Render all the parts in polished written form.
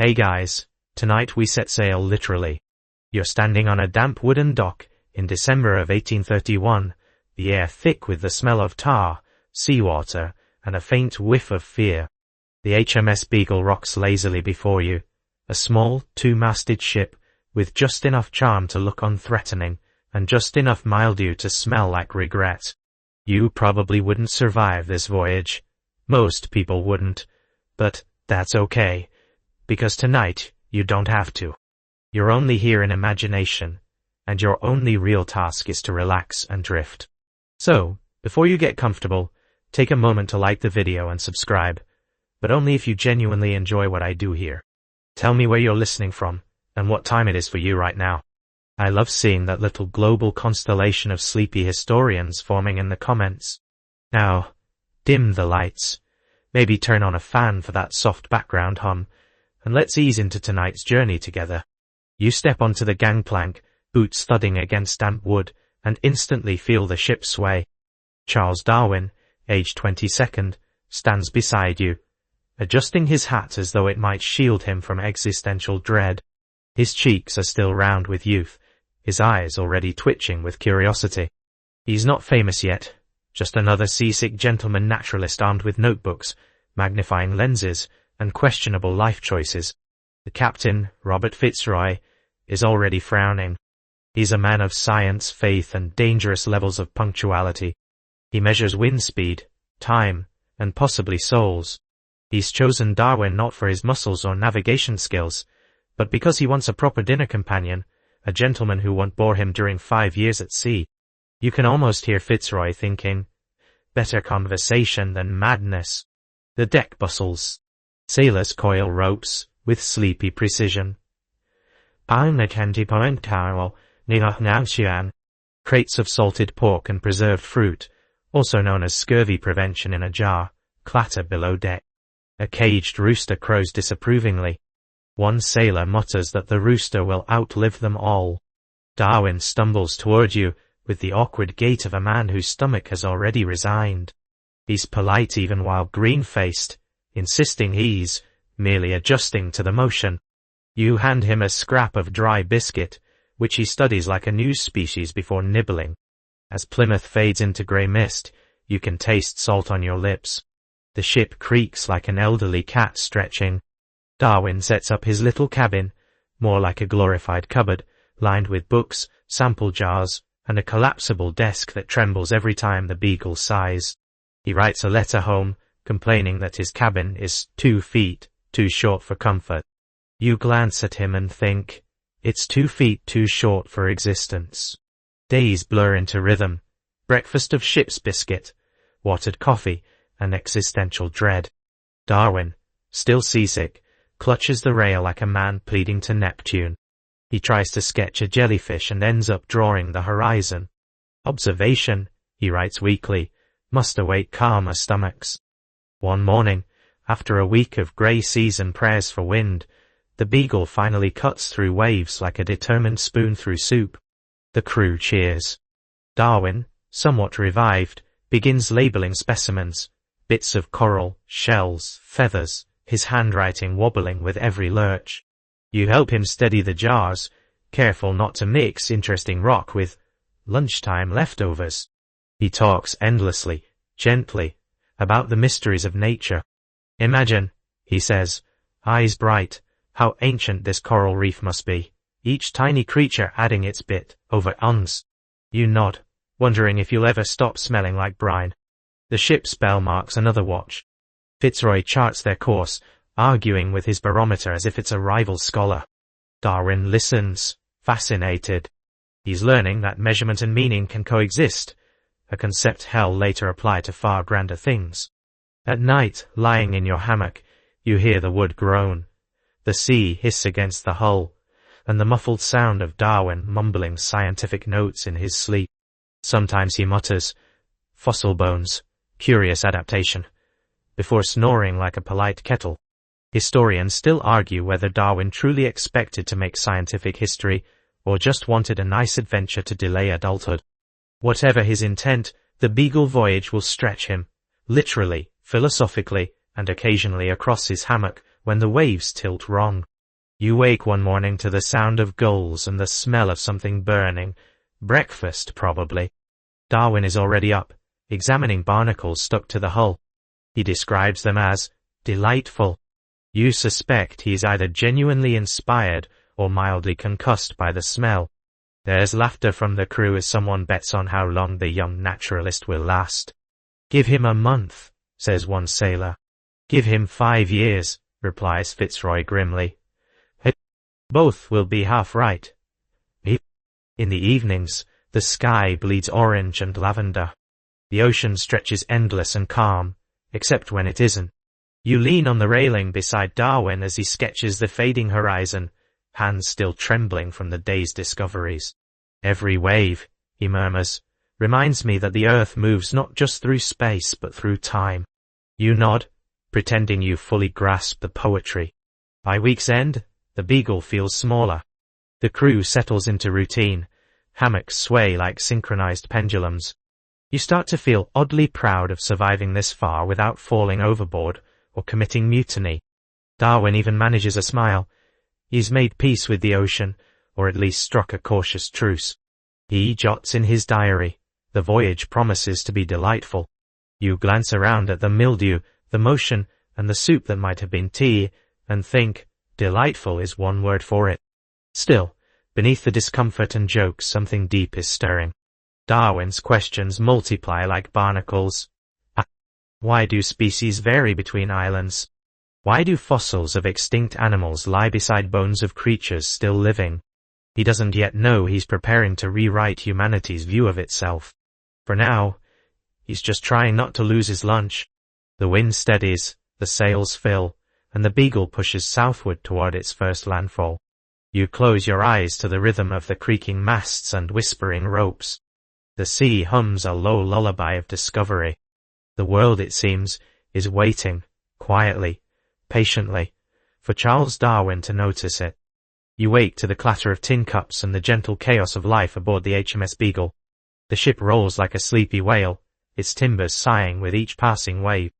Hey guys, tonight we set sail literally. You're standing on a damp wooden dock in December of 1831, the air thick with the smell of tar, seawater, and a faint whiff of fear. The HMS Beagle rocks lazily before you, a small, two-masted ship with just enough charm to look unthreatening and just enough mildew to smell like regret. You probably wouldn't survive this voyage. Most people wouldn't, but that's okay. Because tonight, you don't have to. You're only here in imagination, and your only real task is to relax and drift. So, before you get comfortable, take a moment to like the video and subscribe, but only if you genuinely enjoy what I do here. Tell me where you're listening from, and what time it is for you right now. I love seeing that little global constellation of sleepy historians forming in the comments. Now, dim the lights, maybe turn on a fan for that soft background hum, and let's ease into tonight's journey together. You step onto the gangplank, boots thudding against damp wood, and instantly feel the ship sway. Charles Darwin, age 22nd, stands beside you, adjusting his hat as though it might shield him from existential dread. His cheeks are still round with youth, his eyes already twitching with curiosity. He's not famous yet, just another seasick gentleman naturalist armed with notebooks, magnifying lenses, and questionable life choices. The captain, Robert Fitzroy, is already frowning. He's a man of science, faith, and dangerous levels of punctuality. He measures wind speed, time, and possibly souls. He's chosen Darwin not for his muscles or navigation skills, but because he wants a proper dinner companion, a gentleman who won't bore him during 5 years at sea. You can almost hear Fitzroy thinking, better conversation than madness. The deck bustles. Sailors coil ropes with sleepy precision. Crates of salted pork and preserved fruit, also known as scurvy prevention in a jar, clatter below deck. A caged rooster crows disapprovingly. One sailor mutters that the rooster will outlive them all. Darwin stumbles toward you with the awkward gait of a man whose stomach has already resigned. He's polite even while green-faced, insisting he's merely adjusting to the motion. You hand him a scrap of dry biscuit, which he studies like a new species before nibbling. As Plymouth fades into grey mist, you can taste salt on your lips. The ship creaks like an elderly cat stretching. Darwin sets up his little cabin, more like a glorified cupboard, lined with books, sample jars, and a collapsible desk that trembles every time the Beagle sighs. He writes a letter home, complaining that his cabin is 2 feet too short for comfort. You glance at him and think, it's 2 feet too short for existence. Days blur into rhythm, breakfast of ship's biscuit, watered coffee, and existential dread. Darwin, still seasick, clutches the rail like a man pleading to Neptune. He tries to sketch a jellyfish and ends up drawing the horizon. Observation, he writes weakly, must await calmer stomachs. One morning, after a week of grey seas and prayers for wind, the Beagle finally cuts through waves like a determined spoon through soup. The crew cheers. Darwin, somewhat revived, begins labelling specimens, bits of coral, shells, feathers, his handwriting wobbling with every lurch. You help him steady the jars, careful not to mix interesting rock with lunchtime leftovers. He talks endlessly, gently, about the mysteries of nature. Imagine, he says, eyes bright, how ancient this coral reef must be, each tiny creature adding its bit over uns. You nod, wondering if you'll ever stop smelling like brine. The ship's bell marks another watch. Fitzroy charts their course, arguing with his barometer as if it's a rival scholar. Darwin listens, fascinated. He's learning that measurement and meaning can coexist, a concept he'll later apply to far grander things. At night, lying in your hammock, you hear the wood groan, the sea hiss against the hull, and the muffled sound of Darwin mumbling scientific notes in his sleep. Sometimes he mutters, fossil bones, curious adaptation, before snoring like a polite kettle. Historians still argue whether Darwin truly expected to make scientific history or just wanted a nice adventure to delay adulthood. Whatever his intent, the Beagle voyage will stretch him, literally, philosophically, and occasionally across his hammock, when the waves tilt wrong. You wake one morning to the sound of gulls and the smell of something burning. Breakfast, probably. Darwin is already up, examining barnacles stuck to the hull. He describes them as delightful. You suspect he is either genuinely inspired or mildly concussed by the smell. There's laughter from the crew as someone bets on how long the young naturalist will last. "Give him a month," says one sailor. "Give him 5 years," replies Fitzroy grimly. "Both will be half right." In the evenings, the sky bleeds orange and lavender. The ocean stretches endless and calm, except when it isn't. You lean on the railing beside Darwin as he sketches the fading horizon, hands still trembling from the day's discoveries. "Every wave," he murmurs, "reminds me that the earth moves not just through space but through time." You nod, pretending you fully grasp the poetry. By week's end, the Beagle feels smaller. The crew settles into routine. Hammocks sway like synchronized pendulums. You start to feel oddly proud of surviving this far without falling overboard or committing mutiny. Darwin even manages a smile. He's made peace with the ocean, or at least struck a cautious truce. He jots in his diary, "The voyage promises to be delightful." You glance around at the mildew, the motion, and the soup that might have been tea, and think, delightful is one word for it. Still, beneath the discomfort and jokes, something deep is stirring. Darwin's questions multiply like barnacles. Why do species vary between islands? Why do fossils of extinct animals lie beside bones of creatures still living? He doesn't yet know he's preparing to rewrite humanity's view of itself. For now, he's just trying not to lose his lunch. The wind steadies, the sails fill, and the Beagle pushes southward toward its first landfall. You close your eyes to the rhythm of the creaking masts and whispering ropes. The sea hums a low lullaby of discovery. The world, it seems, is waiting, quietly, patiently, for Charles Darwin to notice it. You wake to the clatter of tin cups and the gentle chaos of life aboard the HMS Beagle. The ship rolls like a sleepy whale, its timbers sighing with each passing wave.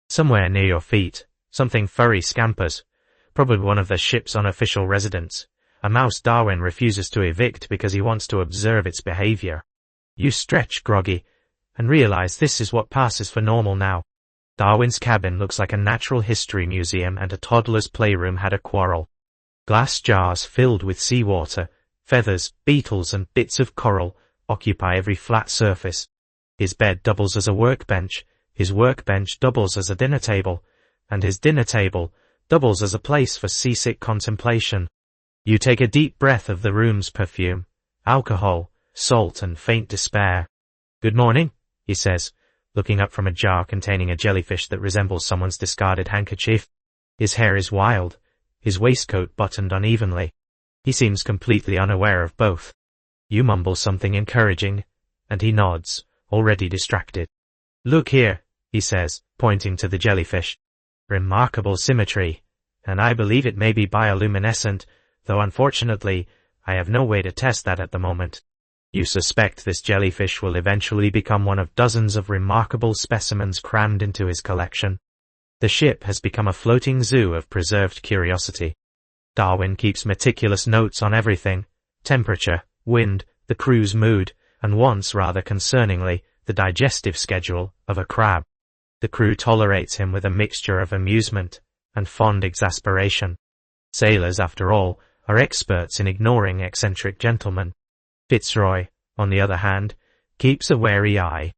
Somewhere near your feet, something furry scampers, probably one of the ship's unofficial residents. A mouse Darwin refuses to evict because he wants to observe its behavior. You stretch groggy, and realize this is what passes for normal now. Darwin's cabin looks like a natural history museum, and a toddler's playroom had a quarrel. Glass jars filled with seawater, feathers, beetles, and bits of coral occupy every flat surface. His bed doubles as a workbench, his workbench doubles as a dinner table, and his dinner table doubles as a place for seasick contemplation. You take a deep breath of the room's perfume, alcohol, salt, and faint despair. "Good morning," he says, looking up from a jar containing a jellyfish that resembles someone's discarded handkerchief. His hair is wild, his waistcoat buttoned unevenly. He seems completely unaware of both. You mumble something encouraging, and he nods, already distracted. "Look here," he says, pointing to the jellyfish. "Remarkable symmetry, and I believe it may be bioluminescent, though unfortunately, I have no way to test that at the moment." You suspect this jellyfish will eventually become one of dozens of remarkable specimens crammed into his collection. The ship has become a floating zoo of preserved curiosity. Darwin keeps meticulous notes on everything: temperature, wind, the crew's mood, and once, rather concerningly, the digestive schedule of a crab. The crew tolerates him with a mixture of amusement and fond exasperation. Sailors, after all, are experts in ignoring eccentric gentlemen. Fitzroy, on the other hand, keeps a wary eye.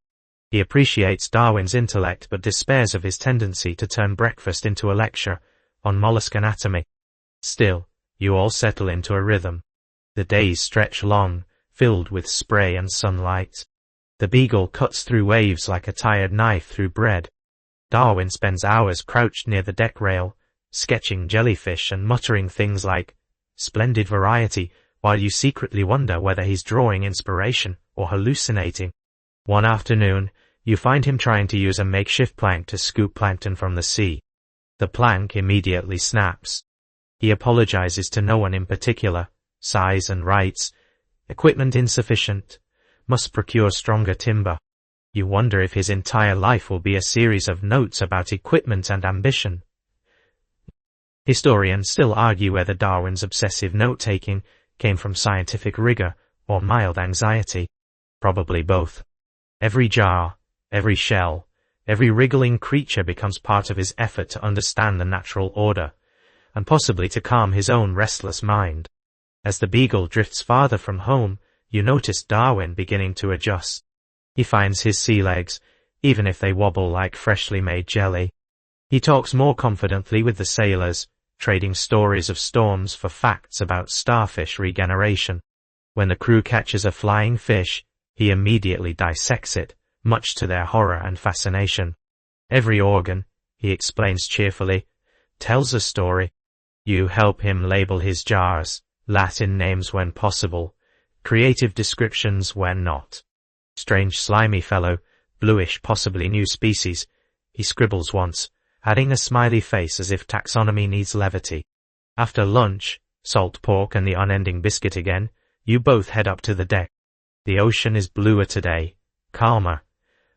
He appreciates Darwin's intellect but despairs of his tendency to turn breakfast into a lecture on mollusk anatomy. Still, you all settle into a rhythm. The days stretch long, filled with spray and sunlight. The Beagle cuts through waves like a tired knife through bread. Darwin spends hours crouched near the deck rail, sketching jellyfish and muttering things like, "Splendid variety," while you secretly wonder whether he's drawing inspiration or hallucinating. One afternoon, you find him trying to use a makeshift plank to scoop plankton from the sea. The plank immediately snaps. He apologizes to no one in particular, sighs and writes, "Equipment insufficient. Must procure stronger timber." You wonder if his entire life will be a series of notes about equipment and ambition. Historians still argue whether Darwin's obsessive note-taking came from scientific rigor or mild anxiety. Probably both. Every jar, every shell, every wriggling creature becomes part of his effort to understand the natural order, and possibly to calm his own restless mind. As the Beagle drifts farther from home, you notice Darwin beginning to adjust. He finds his sea legs, even if they wobble like freshly made jelly. He talks more confidently with the sailors, trading stories of storms for facts about starfish regeneration. When the crew catches a flying fish, he immediately dissects it, much to their horror and fascination. Every organ, he explains cheerfully, tells a story. You help him label his jars, Latin names when possible, creative descriptions when not. Strange slimy fellow, bluish possibly new species, he scribbles once, adding a smiley face as if taxonomy needs levity. After lunch, salt pork and the unending biscuit again, you both head up to the deck. The ocean is bluer today, calmer,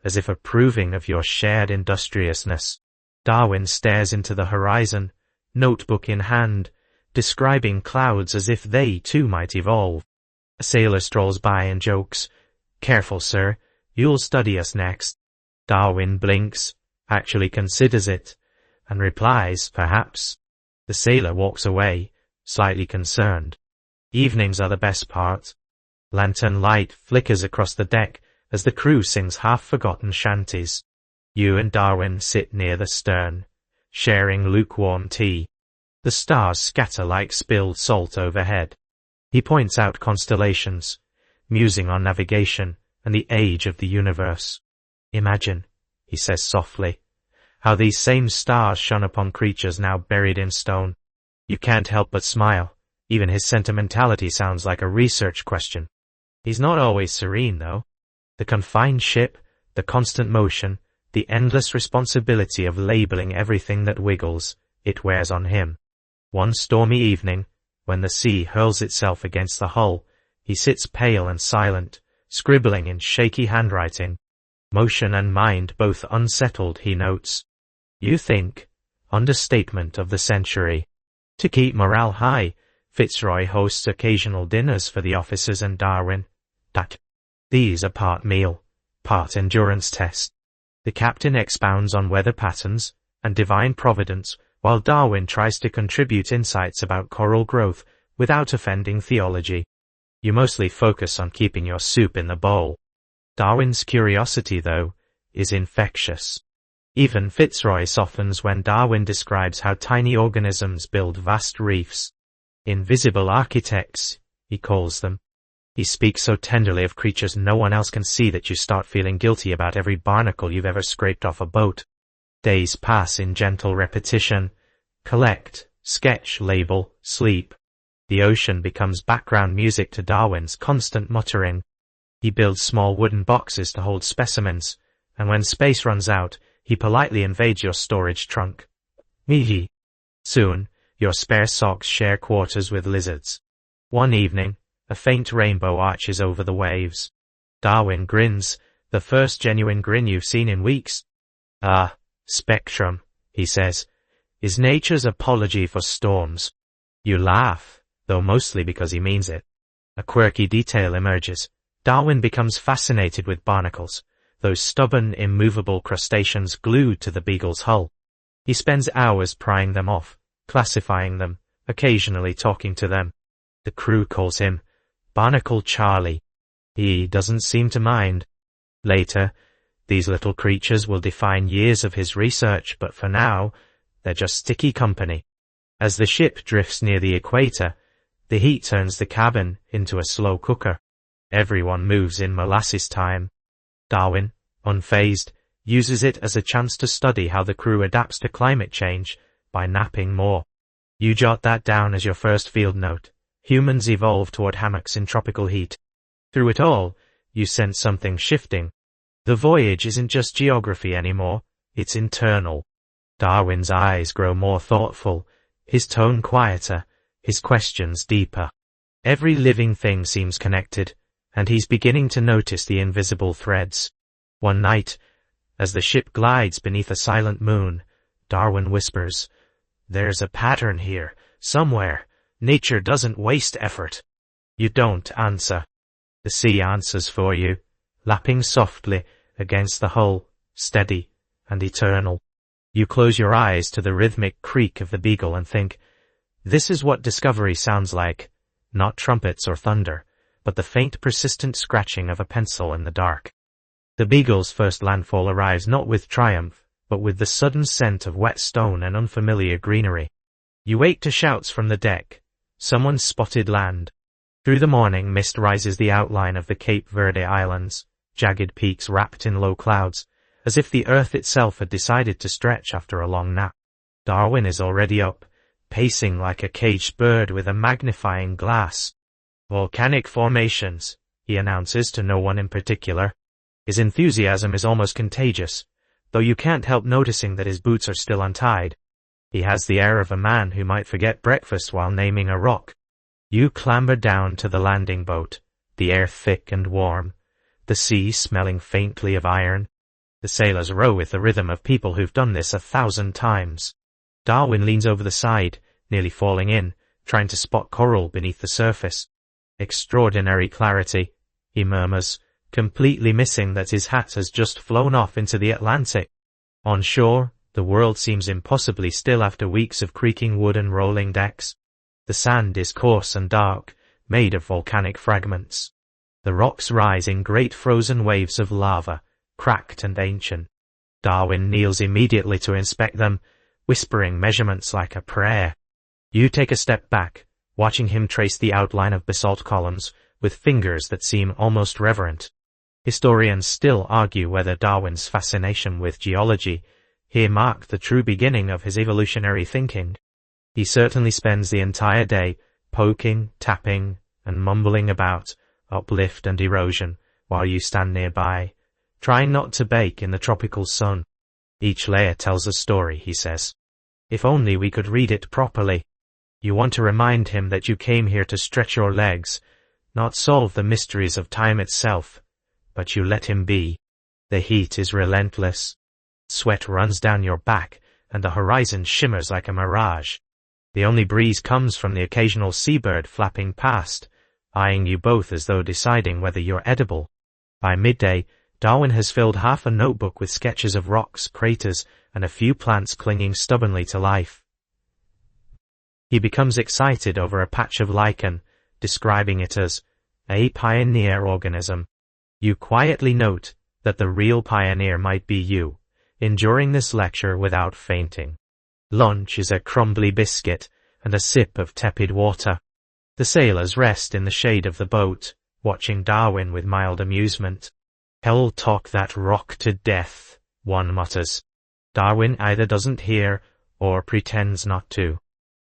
as if approving of your shared industriousness. Darwin stares into the horizon, notebook in hand, describing clouds as if they too might evolve. A sailor strolls by and jokes, "Careful, sir, you'll study us next." Darwin blinks, actually considers it, and replies, "Perhaps." The sailor walks away, slightly concerned. Evenings are the best part. Lantern light flickers across the deck as the crew sings half-forgotten shanties. You and Darwin sit near the stern, sharing lukewarm tea. The stars scatter like spilled salt overhead. He points out constellations, musing on navigation and the age of the universe. "Imagine," he says softly, "how these same stars shone upon creatures now buried in stone." You can't help but smile. Even his sentimentality sounds like a research question. He's not always serene, though. The confined ship, the constant motion, the endless responsibility of labeling everything that wiggles, it wears on him. One stormy evening, when the sea hurls itself against the hull, he sits pale and silent, scribbling in shaky handwriting. Motion and mind both unsettled, he notes. You think, understatement of the century. To keep morale high, Fitzroy hosts occasional dinners for the officers and Darwin. These are part meal, part endurance test. The captain expounds on weather patterns and divine providence, while Darwin tries to contribute insights about coral growth without offending theology. You mostly focus on keeping your soup in the bowl. Darwin's curiosity, though, is infectious. Even Fitzroy softens when Darwin describes how tiny organisms build vast reefs. Invisible architects, he calls them. He speaks so tenderly of creatures no one else can see that you start feeling guilty about every barnacle you've ever scraped off a boat. Days pass in gentle repetition. Collect, sketch, label, sleep. The ocean becomes background music to Darwin's constant muttering. He builds small wooden boxes to hold specimens, and when space runs out, he politely invades your storage trunk. Mihi. Soon, your spare socks share quarters with lizards. One evening, a faint rainbow arches over the waves. Darwin grins, the first genuine grin you've seen in weeks. "Ah, spectrum," he says, "is nature's apology for storms." You laugh, though mostly because he means it. A quirky detail emerges. Darwin becomes fascinated with barnacles, those stubborn, immovable crustaceans glued to the Beagle's hull. He spends hours prying them off, classifying them, occasionally talking to them. The crew calls him Barnacle Charlie. He doesn't seem to mind. Later, these little creatures will define years of his research, but for now, they're just sticky company. As the ship drifts near the equator, the heat turns the cabin into a slow cooker. Everyone moves in molasses time. Darwin, unfazed, uses it as a chance to study how the crew adapts to climate change by napping more. You jot that down as your first field note. Humans evolved toward hammocks in tropical heat. Through it all, you sense something shifting. The voyage isn't just geography anymore, it's internal. Darwin's eyes grow more thoughtful, his tone quieter, his questions deeper. Every living thing seems connected, and he's beginning to notice the invisible threads. One night, as the ship glides beneath a silent moon, Darwin whispers, There's a pattern here, somewhere. Nature doesn't waste effort. You don't answer. The sea answers for you, lapping softly against the hull, steady and eternal. You close your eyes to the rhythmic creak of the Beagle and think, this is what discovery sounds like, not trumpets or thunder, but the faint persistent scratching of a pencil in the dark. The Beagle's first landfall arrives not with triumph, but with the sudden scent of wet stone and unfamiliar greenery. You wake to shouts from the deck. Someone's spotted land. Through the morning mist rises the outline of the Cape Verde Islands, jagged peaks wrapped in low clouds, as if the earth itself had decided to stretch after a long nap. Darwin is already up, pacing like a caged bird with a magnifying glass. Volcanic formations, he announces to no one in particular. His enthusiasm is almost contagious, though you can't help noticing that his boots are still untied. He has the air of a man who might forget breakfast while naming a rock. You clamber down to the landing boat, the air thick and warm, the sea smelling faintly of iron. The sailors row with the rhythm of people who've done this 1,000 times. Darwin leans over the side, nearly falling in, trying to spot coral beneath the surface. Extraordinary clarity, he murmurs, completely missing that his hat has just flown off into the Atlantic. On shore, the world seems impossibly still after weeks of creaking wood and rolling decks. The sand is coarse and dark, made of volcanic fragments. The rocks rise in great frozen waves of lava, cracked and ancient. Darwin kneels immediately to inspect them, whispering measurements like a prayer. You take a step back, watching him trace the outline of basalt columns with fingers that seem almost reverent. Historians still argue whether Darwin's fascination with geology here marked the true beginning of his evolutionary thinking. He certainly spends the entire day poking, tapping, and mumbling about uplift and erosion while you stand nearby, trying not to bake in the tropical sun. Each layer tells a story, he says. If only we could read it properly. You want to remind him that you came here to stretch your legs, not solve the mysteries of time itself. But you let him be. The heat is relentless. Sweat runs down your back, and the horizon shimmers like a mirage. The only breeze comes from the occasional seabird flapping past, eyeing you both as though deciding whether you're edible. By midday, Darwin has filled half a notebook with sketches of rocks, craters, and a few plants clinging stubbornly to life. He becomes excited over a patch of lichen, describing it as a pioneer organism. You quietly note that the real pioneer might be you, enduring this lecture without fainting. Lunch is a crumbly biscuit and a sip of tepid water. The sailors rest in the shade of the boat, watching Darwin with mild amusement. Hell talk that rock to death, one mutters. Darwin either doesn't hear or pretends not to.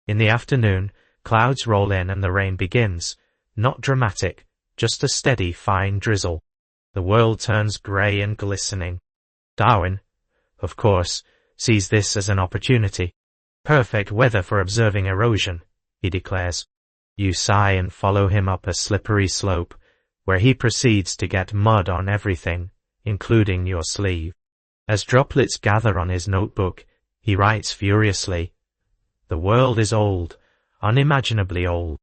In the afternoon, clouds roll in and the rain begins, not dramatic, just a steady fine drizzle. The world turns grey and glistening. Darwin, of course, sees this as an opportunity. Perfect weather for observing erosion, he declares. You sigh and follow him up a slippery slope, where he proceeds to get mud on everything, including your sleeve. As droplets gather on his notebook, he writes furiously, "The world is old, unimaginably old."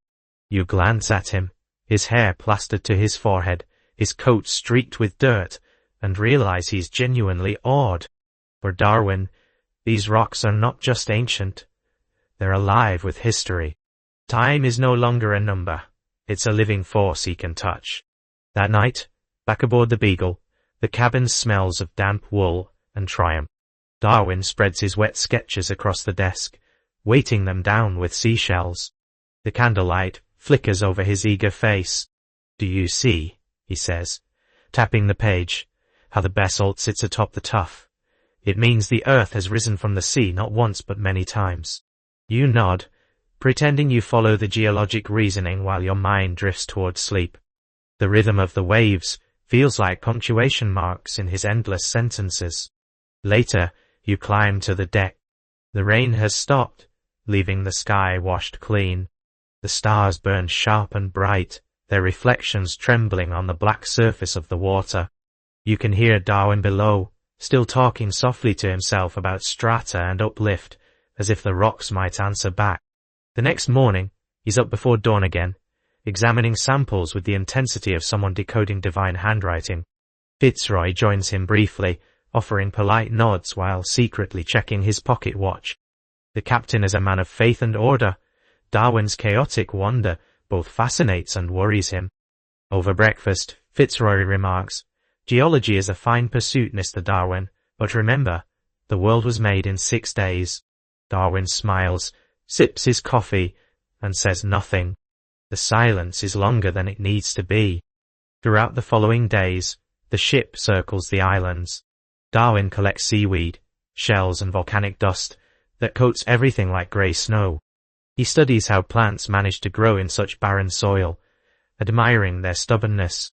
You glance at him, his hair plastered to his forehead, his coat streaked with dirt, and realize he's genuinely awed. For Darwin, these rocks are not just ancient. They're alive with history. Time is no longer a number. It's a living force he can touch. That night, back aboard the Beagle, the cabin smells of damp wool and triumph. Darwin spreads his wet sketches across the desk, weighting them down with seashells. The candlelight flickers over his eager face. "Do you see?" he says, tapping the page, "how the basalt sits atop the tuff? It means the earth has risen from the sea not once but many times." You nod, pretending you follow the geologic reasoning while your mind drifts towards sleep. The rhythm of the waves feels like punctuation marks in his endless sentences. Later, you climb to the deck. The rain has stopped, leaving the sky washed clean. The stars burn sharp and bright, their reflections trembling on the black surface of the water. You can hear Darwin below, still talking softly to himself about strata and uplift, as if the rocks might answer back. The next morning, he's up before dawn again, examining samples with the intensity of someone decoding divine handwriting. Fitzroy joins him briefly, offering polite nods while secretly checking his pocket watch. The captain is a man of faith and order. Darwin's chaotic wonder both fascinates and worries him. Over breakfast, Fitzroy remarks, "Geology is a fine pursuit, Mr. Darwin, but remember, the world was made in 6 days." Darwin smiles, sips his coffee, and says nothing. The silence is longer than it needs to be. Throughout the following days, the ship circles the islands. Darwin collects seaweed, shells and volcanic dust that coats everything like grey snow. He studies how plants manage to grow in such barren soil, admiring their stubbornness.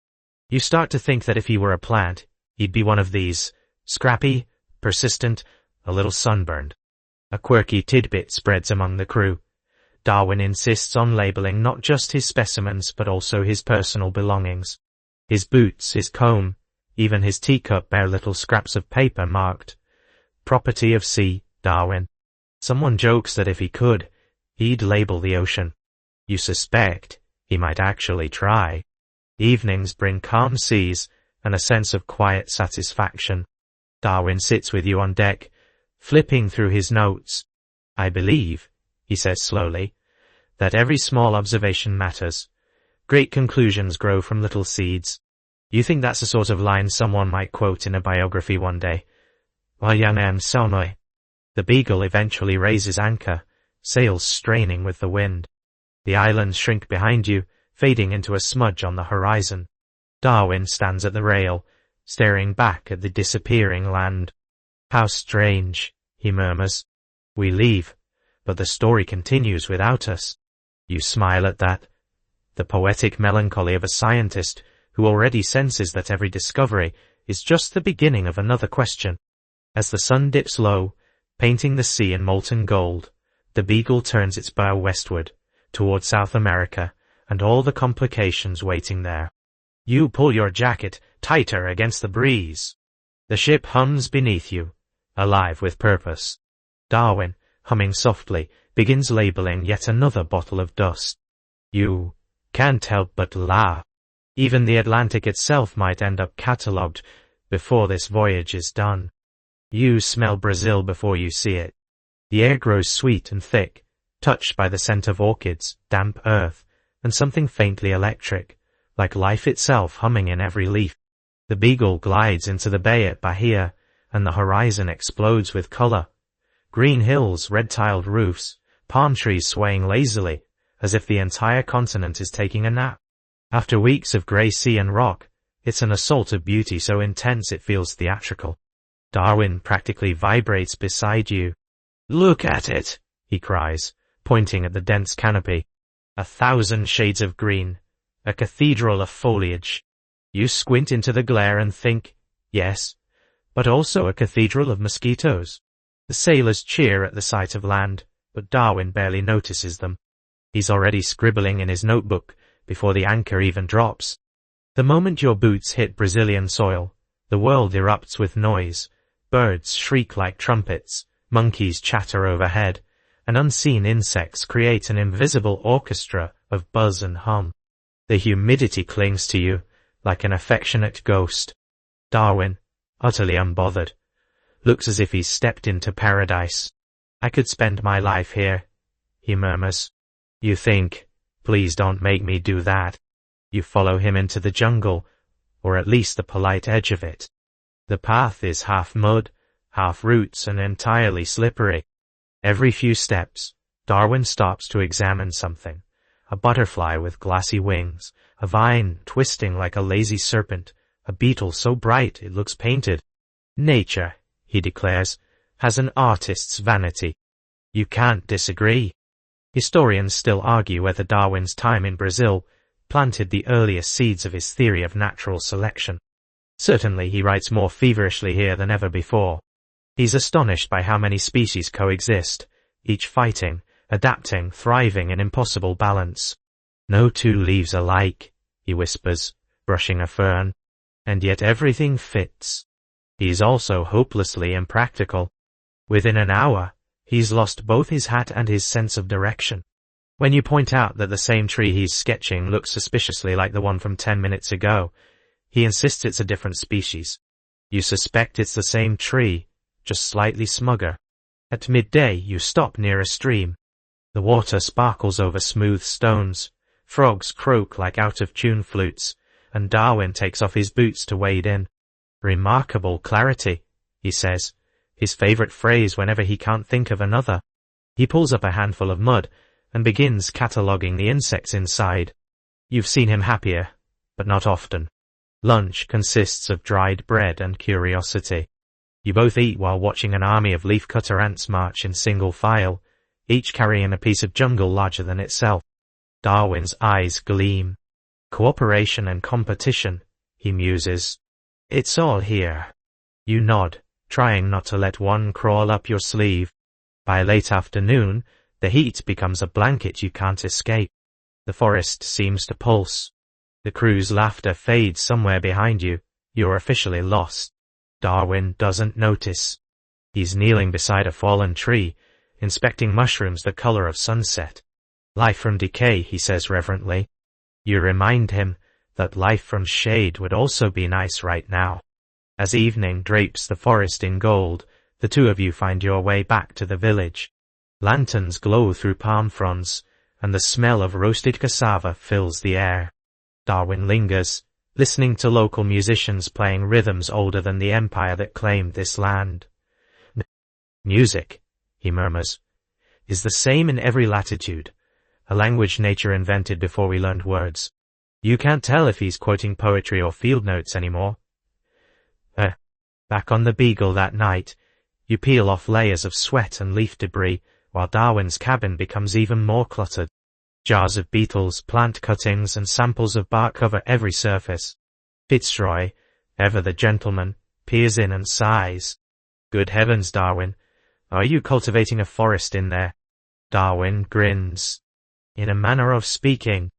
You start to think that if he were a plant, he'd be one of these, scrappy, persistent, a little sunburned. A quirky tidbit spreads among the crew. Darwin insists on labeling not just his specimens but also his personal belongings. His boots, his comb, even his teacup bear little scraps of paper marked, "Property of C. Darwin." Someone jokes that if he could, he'd label the ocean. You suspect he might actually try. Evenings bring calm seas and a sense of quiet satisfaction. Darwin sits with you on deck, flipping through his notes. "I believe," he says slowly, "that every small observation matters. Great conclusions grow from little seeds." You think that's the sort of line someone might quote in a biography one day. The Beagle eventually raises anchor, sails straining with the wind. The islands shrink behind you, fading into a smudge on the horizon. Darwin stands at the rail, staring back at the disappearing land. "How strange," he murmurs. "We leave, but the story continues without us." You smile at that. The poetic melancholy of a scientist who already senses that every discovery is just the beginning of another question. As the sun dips low, painting the sea in molten gold, the Beagle turns its bow westward, toward South America, and all the complications waiting there. You pull your jacket tighter against the breeze. The ship hums beneath you, alive with purpose. Darwin, humming softly, begins labeling yet another bottle of dust. You can't help but laugh. Even the Atlantic itself might end up catalogued before this voyage is done. You smell Brazil before you see it. The air grows sweet and thick, touched by the scent of orchids, damp earth, and something faintly electric, like life itself humming in every leaf. The Beagle glides into the bay at Bahia, and the horizon explodes with color. Green hills, red-tiled roofs, palm trees swaying lazily, as if the entire continent is taking a nap. After weeks of grey sea and rock, it's an assault of beauty so intense it feels theatrical. Darwin practically vibrates beside you. "Look at it," he cries, pointing at the dense canopy. 1,000 shades of green, a cathedral of foliage. You squint into the glare and think, yes, but also a cathedral of mosquitoes. The sailors cheer at the sight of land, but Darwin barely notices them. He's already scribbling in his notebook before the anchor even drops. The moment your boots hit Brazilian soil, the world erupts with noise. Birds shriek like trumpets, monkeys chatter overhead, and unseen insects create an invisible orchestra of buzz and hum. The humidity clings to you like an affectionate ghost. Darwin, utterly unbothered, looks as if he's stepped into paradise. "I could spend my life here," he murmurs. You think, "Please don't make me do that." You follow him into the jungle, or at least the polite edge of it. The path is half mud, half roots, and entirely slippery. Every few steps, Darwin stops to examine something. A butterfly with glassy wings, a vine twisting like a lazy serpent, a beetle so bright it looks painted. Nature, he declares, has an artist's vanity. You can't disagree. Historians still argue whether Darwin's time in Brazil planted the earliest seeds of his theory of natural selection. Certainly he writes more feverishly here than ever before. He's astonished by how many species coexist, each fighting, adapting, thriving in impossible balance. "No two leaves alike," he whispers, brushing a fern, "and yet everything fits." He's also hopelessly impractical. Within an hour, He's lost both his hat and his sense of direction. When you point out that the same tree he's sketching looks suspiciously like the one from 10 minutes ago, he insists it's a different species. You suspect it's the same tree, just slightly smugger. At midday, you stop near a stream. The water sparkles over smooth stones, frogs croak like out-of-tune flutes, and Darwin takes off his boots to wade in. "Remarkable clarity," he says, his favorite phrase whenever he can't think of another. He pulls up a handful of mud and begins cataloguing the insects inside. You've seen him happier, but not often. Lunch consists of dried bread and curiosity. You both eat while watching an army of leafcutter ants march in single file, each carrying a piece of jungle larger than itself. Darwin's eyes gleam. Cooperation and competition, he muses. It's all here. You nod, trying not to let one crawl up your sleeve. By late afternoon, the heat becomes a blanket you can't escape. The forest seems to pulse. The crew's laughter fades somewhere behind you. You're officially lost. Darwin doesn't notice. He's kneeling beside a fallen tree, inspecting mushrooms the color of sunset. Life from decay, he says reverently. You remind him that life from shade would also be nice right now. As evening drapes the forest in gold, the two of you find your way back to the village. Lanterns glow through palm fronds, and the smell of roasted cassava fills the air. Darwin lingers, listening to local musicians playing rhythms older than the empire that claimed this land. Music, he murmurs, is the same in every latitude, a language nature invented before we learned words. You can't tell if he's quoting poetry or field notes anymore. Back on the Beagle that night, you peel off layers of sweat and leaf debris, while Darwin's cabin becomes even more cluttered. Jars of beetles, plant cuttings, and samples of bark cover every surface. Fitzroy, ever the gentleman, peers in and sighs. Good heavens, Darwin, are you cultivating a forest in there? Darwin grins. In a manner of speaking.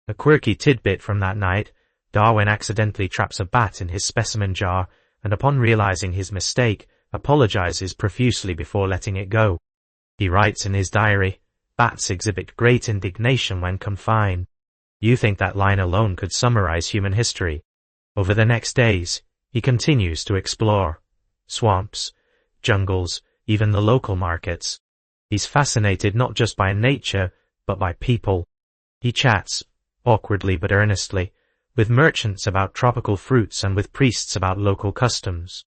A quirky tidbit from that night, Darwin accidentally traps a bat in his specimen jar, and upon realizing his mistake, apologizes profusely before letting it go. He writes in his diary, "Bats exhibit great indignation when confined." You think that line alone could summarize human history. Over the next days, he continues to explore. Swamps, jungles, even the local markets. He's fascinated not just by nature, but by people. He chats, awkwardly but earnestly, with merchants about tropical fruits and with priests about local customs.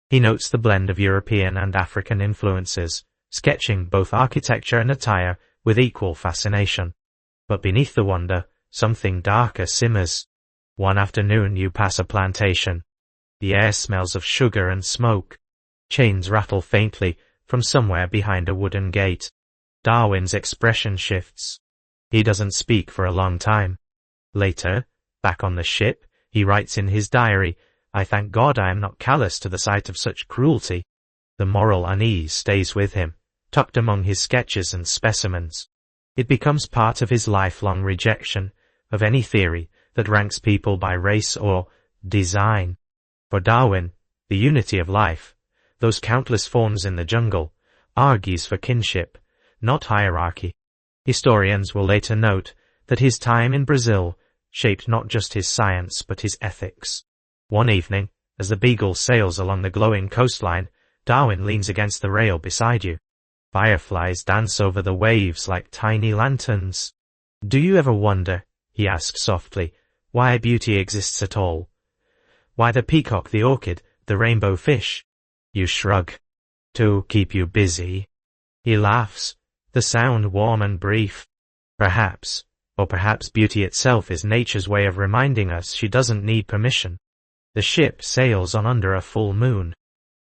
He notes the blend of European and African influences, sketching both architecture and attire with equal fascination. But beneath the wonder, something darker simmers. One afternoon you pass a plantation. The air smells of sugar and smoke. Chains rattle faintly from somewhere behind a wooden gate. Darwin's expression shifts. He doesn't speak for a long time. Later, back on the ship, he writes in his diary, "I thank God I am not callous to the sight of such cruelty." The moral unease stays with him, tucked among his sketches and specimens. It becomes part of his lifelong rejection of any theory that ranks people by race or design. For Darwin, the unity of life, those countless forms in the jungle, argues for kinship, not hierarchy. Historians will later note that his time in Brazil shaped not just his science but his ethics. One evening, as the Beagle sails along the glowing coastline, Darwin leans against the rail beside you. Fireflies dance over the waves like tiny lanterns. "Do you ever wonder," he asks softly, "why beauty exists at all? Why the peacock, the orchid, the rainbow fish?" You shrug. "To keep you busy." He laughs, the sound warm and brief. Perhaps, or perhaps beauty itself is nature's way of reminding us she doesn't need permission. The ship sails on under a full moon.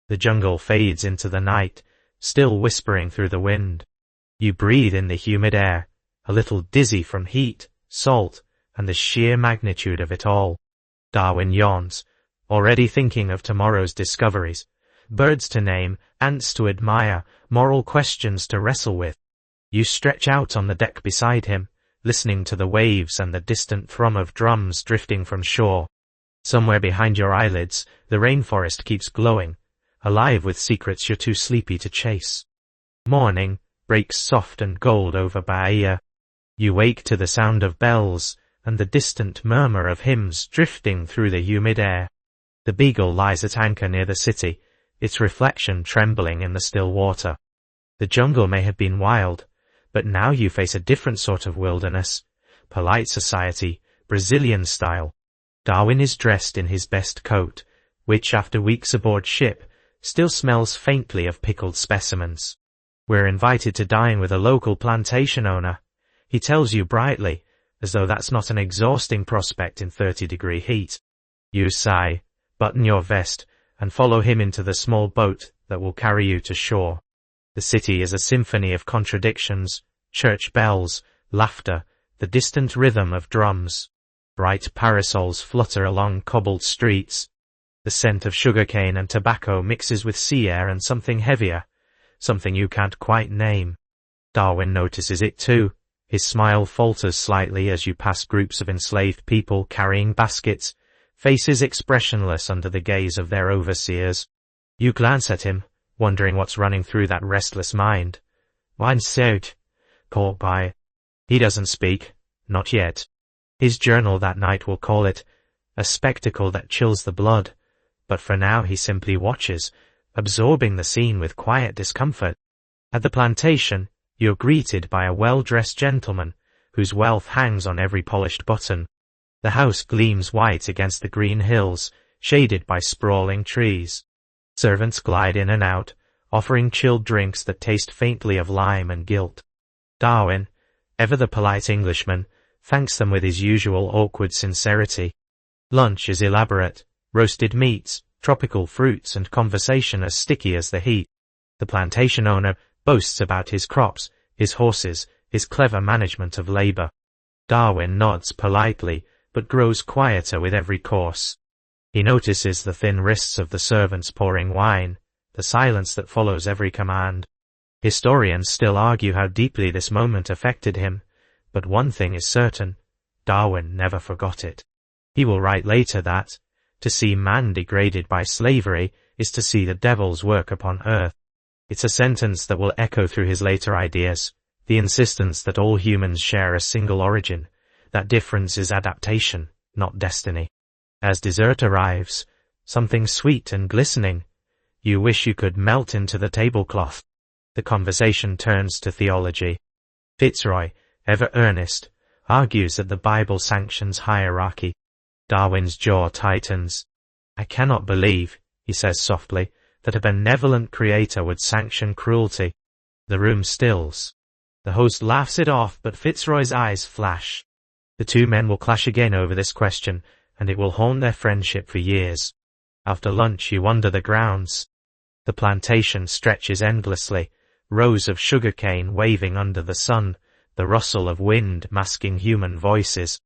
The jungle fades into the night, still whispering through the wind. You breathe in the humid air, a little dizzy from heat, salt, and the sheer magnitude of it all. Darwin yawns, already thinking of tomorrow's discoveries. Birds to name, ants to admire, moral questions to wrestle with. You stretch out on the deck beside him, listening to the waves and the distant thrum of drums drifting from shore. Somewhere behind your eyelids, the rainforest keeps glowing, alive with secrets you're too sleepy to chase. Morning breaks soft and gold over Bahia. You wake to the sound of bells and the distant murmur of hymns drifting through the humid air. The Beagle lies at anchor near the city, its reflection trembling in the still water. The jungle may have been wild, but now you face a different sort of wilderness, polite society, Brazilian style. Darwin is dressed in his best coat, which after weeks aboard ship still smells faintly of pickled specimens. We're invited to dine with a local plantation owner. He tells you brightly, as though that's not an exhausting prospect in 30-degree heat. You sigh, button your vest, and follow him into the small boat that will carry you to shore. The city is a symphony of contradictions, church bells, laughter, the distant rhythm of drums. Bright parasols flutter along cobbled streets. The scent of sugarcane and tobacco mixes with sea air and something heavier, something you can't quite name. Darwin notices it too. His smile falters slightly as you pass groups of enslaved people carrying baskets, faces expressionless under the gaze of their overseers. You glance at him, wondering what's running through that restless mind. Mine's out. Caught by it. He doesn't speak, not yet. His journal that night will call it a spectacle that chills the blood, but for now he simply watches, absorbing the scene with quiet discomfort. At the plantation, you're greeted by a well-dressed gentleman, whose wealth hangs on every polished button. The house gleams white against the green hills, shaded by sprawling trees. Servants glide in and out, offering chilled drinks that taste faintly of lime and guilt. Darwin, ever the polite Englishman, thanks them with his usual awkward sincerity. Lunch is elaborate, roasted meats, tropical fruits, and conversation as sticky as the heat. The plantation owner boasts about his crops, his horses, his clever management of labor. Darwin nods politely, but grows quieter with every course. He notices the thin wrists of the servants pouring wine, the silence that follows every command. Historians still argue how deeply this moment affected him, but one thing is certain, Darwin never forgot it. He will write later that, to see man degraded by slavery is to see the devil's work upon earth. It's a sentence that will echo through his later ideas, the insistence that all humans share a single origin, that difference is adaptation, not destiny. As dessert arrives, something sweet and glistening, you wish you could melt into the tablecloth. The conversation turns to theology. Fitzroy, ever earnest, argues that the Bible sanctions hierarchy. Darwin's jaw tightens. I cannot believe, he says softly, that a benevolent creator would sanction cruelty. The room stills. The host laughs it off, but Fitzroy's eyes flash. The two men will clash again over this question, and it will haunt their friendship for years. After lunch you wander the grounds. The plantation stretches endlessly, rows of sugarcane waving under the sun, the rustle of wind masking human voices.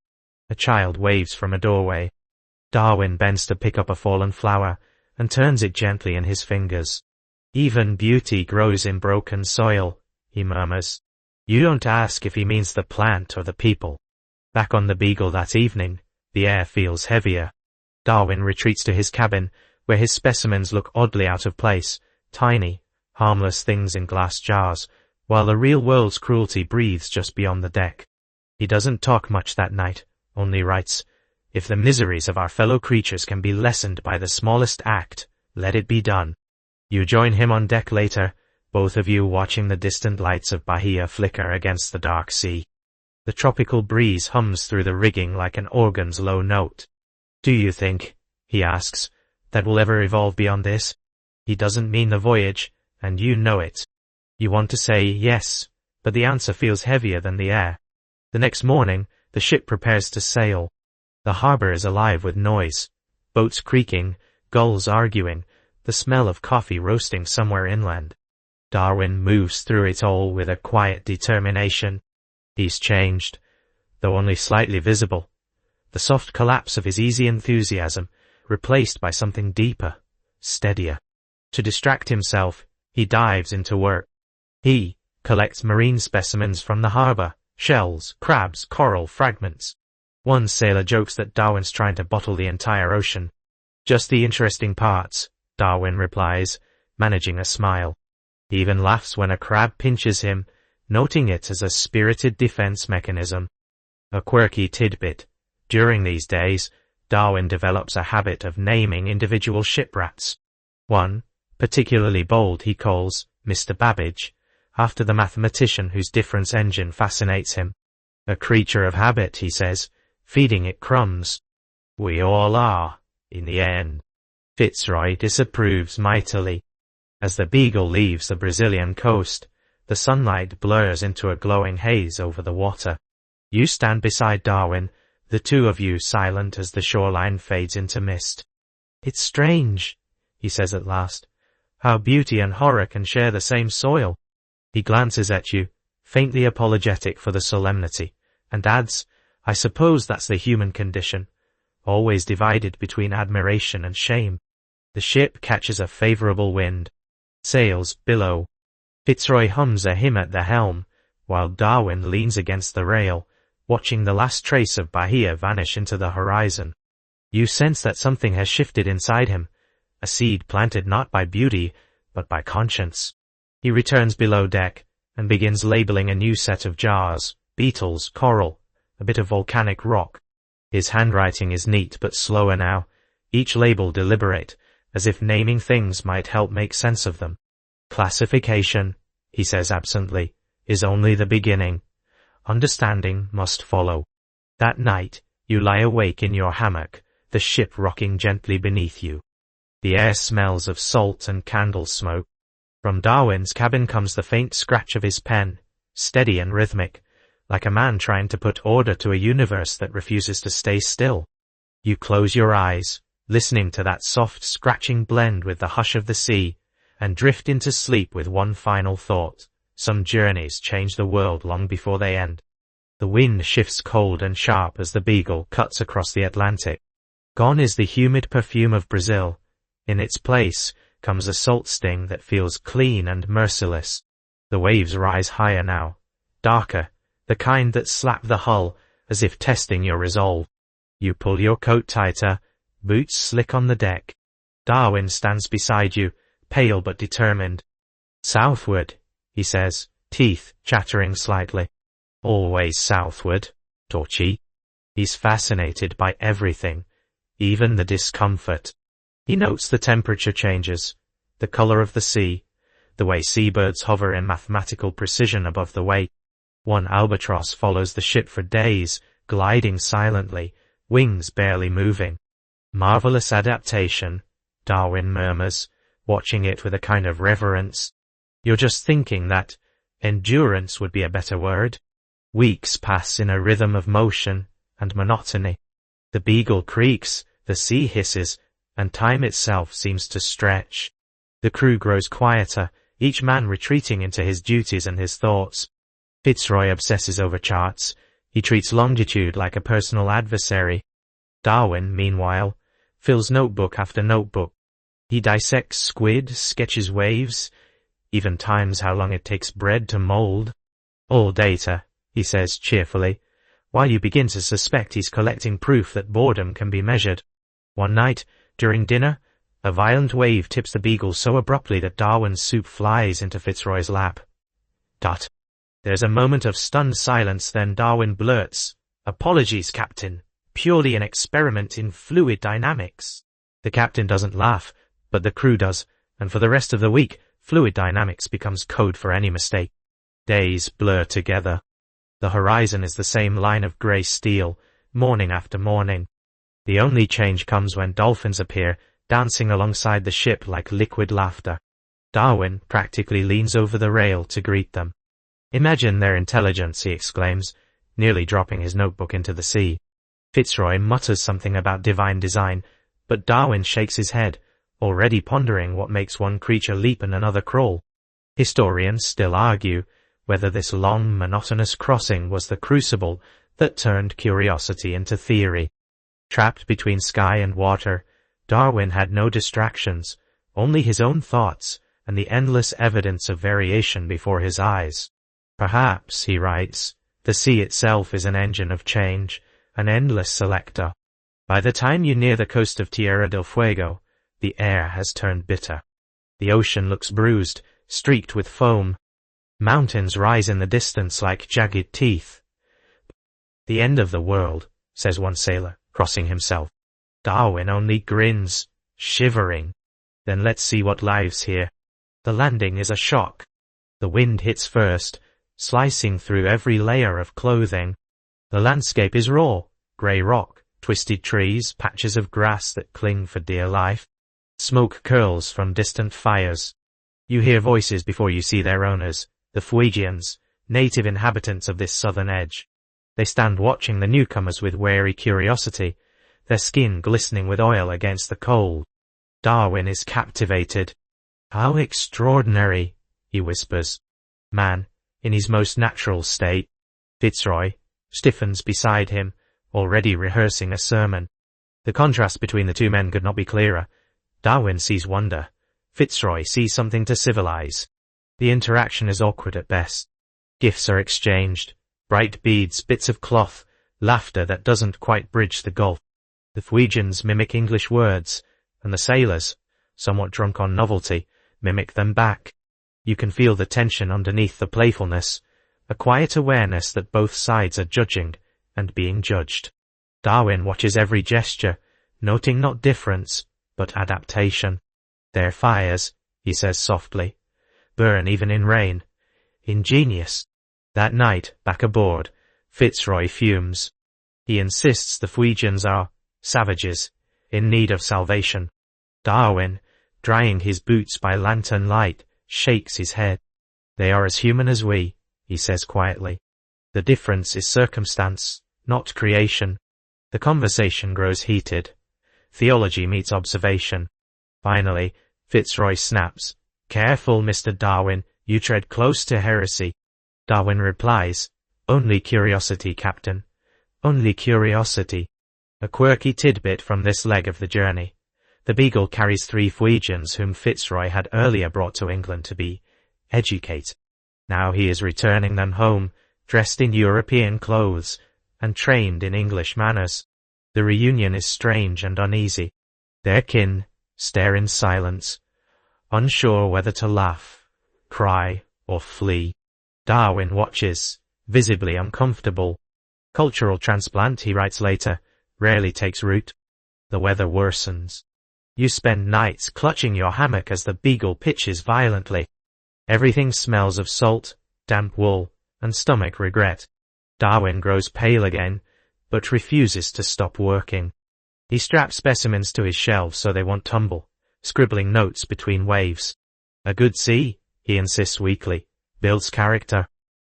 A child waves from a doorway. Darwin bends to pick up a fallen flower, and turns it gently in his fingers. Even beauty grows in broken soil, he murmurs. You don't ask if he means the plant or the people. Back on the Beagle that evening, the air feels heavier. Darwin retreats to his cabin, where his specimens look oddly out of place, tiny, harmless things in glass jars, while the real world's cruelty breathes just beyond the deck. He doesn't talk much that night, only writes, If the miseries of our fellow creatures can be lessened by the smallest act, let it be done. You join him on deck later, both of you watching the distant lights of Bahia flicker against the dark sea. The tropical breeze hums through the rigging like an organ's low note. Do you think, he asks, that we'll ever evolve beyond this? He doesn't mean the voyage, and you know it. You want to say yes, but the answer feels heavier than the air. The next morning, the ship prepares to sail. The harbor is alive with noise. Boats creaking, gulls arguing, the smell of coffee roasting somewhere inland. Darwin moves through it all with a quiet determination. He's changed, though only slightly visible. The soft collapse of his easy enthusiasm, replaced by something deeper, steadier. To distract himself, he dives into work. He collects marine specimens from the harbor, shells, crabs, coral fragments. One sailor jokes that Darwin's trying to bottle the entire ocean. Just the interesting parts, Darwin replies, managing a smile. He even laughs when a crab pinches him, noting it as a spirited defense mechanism. A quirky tidbit. During these days, Darwin develops a habit of naming individual shiprats. One, particularly bold, he calls Mr. Babbage, after the mathematician whose difference engine fascinates him. A creature of habit, he says, feeding it crumbs. We all are, in the end. Fitzroy disapproves mightily. As the Beagle leaves the Brazilian coast, the sunlight blurs into a glowing haze over the water. You stand beside Darwin, the two of you silent as the shoreline fades into mist. It's strange, he says at last, how beauty and horror can share the same soil. He glances at you, faintly apologetic for the solemnity, and adds, I suppose that's the human condition, always divided between admiration and shame. The ship catches a favorable wind. Sails billow. Fitzroy hums a hymn at the helm, while Darwin leans against the rail, watching the last trace of Bahia vanish into the horizon. You sense that something has shifted inside him, a seed planted not by beauty, but by conscience. He returns below deck, and begins labeling a new set of jars, beetles, coral, a bit of volcanic rock. His handwriting is neat but slower now, each label deliberate, as if naming things might help make sense of them. Classification, he says absently, is only the beginning. Understanding must follow. That night, you lie awake in your hammock, the ship rocking gently beneath you. The air smells of salt and candle smoke. From Darwin's cabin comes the faint scratch of his pen, steady and rhythmic, like a man trying to put order to a universe that refuses to stay still. You close your eyes, listening to that soft scratching blend with the hush of the sea, and drift into sleep with one final thought. Some journeys change the world long before they end. The wind shifts cold and sharp as the Beagle cuts across the Atlantic. Gone is the humid perfume of Brazil. In its place comes a salt sting that feels clean and merciless. The waves rise higher now, darker, the kind that slap the hull as if testing your resolve. You pull your coat tighter, boots slick on the deck. Darwin stands beside you, pale but determined. Southward, he says, teeth chattering slightly. Always southward, Torchy. He's fascinated by everything, even the discomfort. He notes the temperature changes, the color of the sea, the way seabirds hover in mathematical precision above the wake. One albatross follows the ship for days, gliding silently, wings barely moving. Marvelous adaptation, Darwin murmurs, watching it with a kind of reverence. You're just thinking that endurance would be a better word. Weeks pass in a rhythm of motion and monotony. The Beagle creaks, the sea hisses, and time itself seems to stretch. The crew grows quieter, each man retreating into his duties and his thoughts. Fitzroy obsesses over charts. He treats longitude like a personal adversary. Darwin, meanwhile, fills notebook after notebook. He dissects squid, sketches waves, even times how long it takes bread to mold. All data, he says cheerfully, while you begin to suspect he's collecting proof that boredom can be measured. One night, during dinner, a violent wave tips the Beagle so abruptly that Darwin's soup flies into Fitzroy's lap. Dot. There's a moment of stunned silence, then Darwin blurts, "Apologies, Captain. Purely an experiment in fluid dynamics." The captain doesn't laugh, but the crew does, and for the rest of the week, fluid dynamics becomes code for any mistake. Days blur together. The horizon is the same line of grey steel, morning after morning. The only change comes when dolphins appear, dancing alongside the ship like liquid laughter. Darwin practically leans over the rail to greet them. "Imagine their intelligence," he exclaims, nearly dropping his notebook into the sea. Fitzroy mutters something about divine design, but Darwin shakes his head, already pondering what makes one creature leap and another crawl. Historians still argue whether this long, monotonous crossing was the crucible that turned curiosity into theory. Trapped between sky and water, Darwin had no distractions, only his own thoughts and the endless evidence of variation before his eyes. Perhaps, he writes, the sea itself is an engine of change, an endless selector. By the time you near the coast of Tierra del Fuego, the air has turned bitter. The ocean looks bruised, streaked with foam. Mountains rise in the distance like jagged teeth. "The end of the world," says one sailor, crossing himself. Darwin only grins, shivering. "Then let's see what lies here." The landing is a shock. The wind hits first, slicing through every layer of clothing. The landscape is raw, grey rock, twisted trees, patches of grass that cling for dear life. Smoke curls from distant fires. You hear voices before you see their owners, the Fuegians, native inhabitants of this southern edge. They stand watching the newcomers with wary curiosity, their skin glistening with oil against the cold. Darwin is captivated. "How extraordinary," he whispers. Man, in his most natural state. Fitzroy stiffens beside him, already rehearsing a sermon. The contrast between the two men could not be clearer. Darwin sees wonder. Fitzroy sees something to civilize. The interaction is awkward at best. Gifts are exchanged. Bright beads, bits of cloth, laughter that doesn't quite bridge the gulf. The Fuegians mimic English words, and the sailors, somewhat drunk on novelty, mimic them back. You can feel the tension underneath the playfulness, a quiet awareness that both sides are judging and being judged. Darwin watches every gesture, noting not difference, but adaptation. "Their fires," he says softly, "burn even in rain. Ingenious." That night, back aboard, Fitzroy fumes. He insists the Fuegians are savages, in need of salvation. Darwin, drying his boots by lantern light, shakes his head. "They are as human as we," he says quietly. "The difference is circumstance, not creation." The conversation grows heated. Theology meets observation. Finally, Fitzroy snaps, "Careful, Mr. Darwin, you tread close to heresy." Darwin replies, "Only curiosity, Captain. Only curiosity." A quirky tidbit from this leg of the journey. The Beagle carries 3 Fuegians whom Fitzroy had earlier brought to England to be educated. Now he is returning them home, dressed in European clothes, and trained in English manners. The reunion is strange and uneasy. Their kin stare in silence, unsure whether to laugh, cry, or flee. Darwin watches, visibly uncomfortable. "Cultural transplant," he writes later, "rarely takes root." The weather worsens. You spend nights clutching your hammock as the Beagle pitches violently. Everything smells of salt, damp wool, and stomach regret. Darwin grows pale again, but refuses to stop working. He straps specimens to his shelves so they won't tumble, scribbling notes between waves. "A good sea," he insists weakly, "builds character."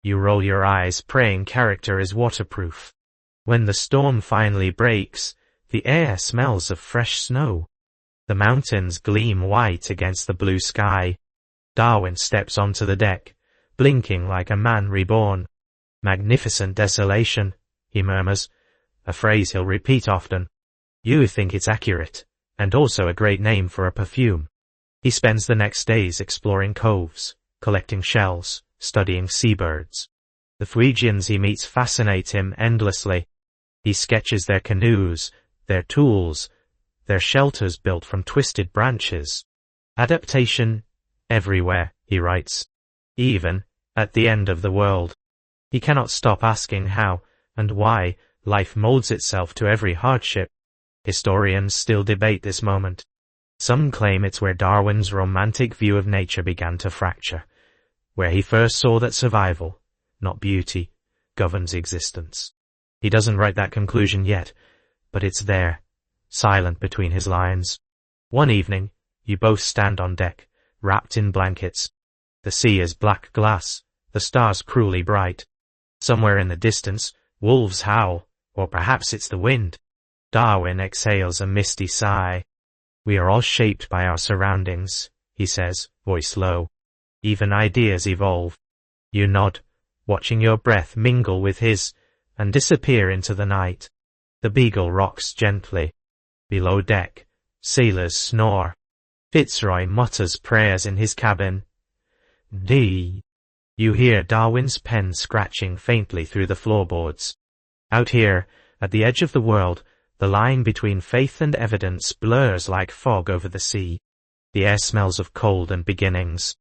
You roll your eyes, praying character is waterproof. When the storm finally breaks, the air smells of fresh snow. The mountains gleam white against the blue sky. Darwin steps onto the deck, blinking like a man reborn. "Magnificent desolation," he murmurs, a phrase he'll repeat often. You think it's accurate, and also a great name for a perfume. He spends the next days exploring coves, collecting shells, studying seabirds. The Fuegians he meets fascinate him endlessly. He sketches their canoes, their tools, their shelters built from twisted branches. Adaptation everywhere, he writes. Even at the end of the world. He cannot stop asking how and why life molds itself to every hardship. Historians still debate this moment. Some claim it's where Darwin's romantic view of nature began to fracture, where he first saw that survival, not beauty, governs existence. He doesn't write that conclusion yet, but it's there, silent between his lines. One evening, you both stand on deck, wrapped in blankets. The sea is black glass, the stars cruelly bright. Somewhere in the distance, wolves howl, or perhaps it's the wind. Darwin exhales a misty sigh. We are all shaped by our surroundings, he says, voice low. Even ideas evolve. You nod, watching your breath mingle with his and disappear into the night. The Beagle rocks gently. Below deck, sailors snore. Fitzroy mutters prayers in his cabin. D. You hear Darwin's pen scratching faintly through the floorboards. Out here, at the edge of the world, the line between faith and evidence blurs like fog over the sea. The air smells of cold and beginnings.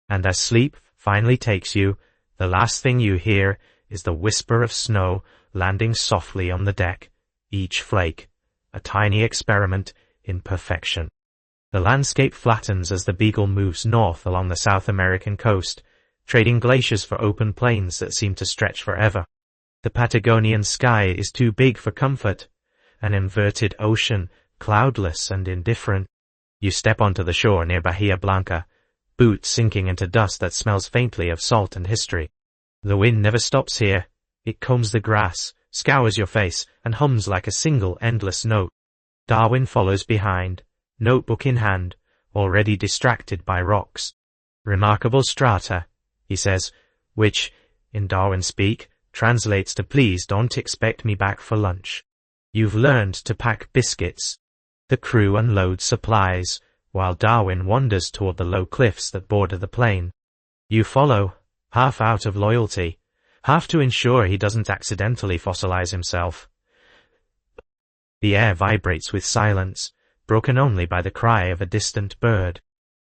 And as sleep finally takes you, the last thing you hear is the whisper of snow landing softly on the deck, each flake a tiny experiment in perfection. The landscape flattens as the Beagle moves north along the South American coast, trading glaciers for open plains that seem to stretch forever. The Patagonian sky is too big for comfort, an inverted ocean, cloudless and indifferent. You step onto the shore near Bahia Blanca, boots sinking into dust that smells faintly of salt and history. The wind never stops here. It combs the grass, scours your face, and hums like a single endless note. Darwin follows behind, notebook in hand, already distracted by rocks. Remarkable strata, he says, which, in Darwin speak, translates to please don't expect me back for lunch. You've learned to pack biscuits. The crew unloads supplies, while Darwin wanders toward the low cliffs that border the plain. You follow, half out of loyalty, half to ensure he doesn't accidentally fossilize himself. The air vibrates with silence, broken only by the cry of a distant bird.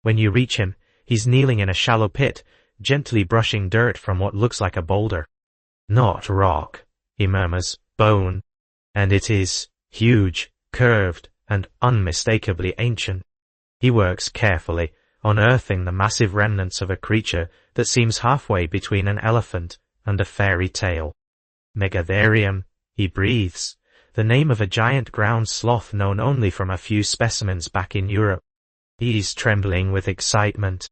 When you reach him, he's kneeling in a shallow pit, gently brushing dirt from what looks like a boulder. Not rock, he murmurs, bone. And it is, huge, curved, and unmistakably ancient. He works carefully, unearthing the massive remnants of a creature that seems halfway between an elephant and a fairy tale. Megatherium, he breathes, the name of a giant ground sloth known only from a few specimens back in Europe. He's trembling with excitement.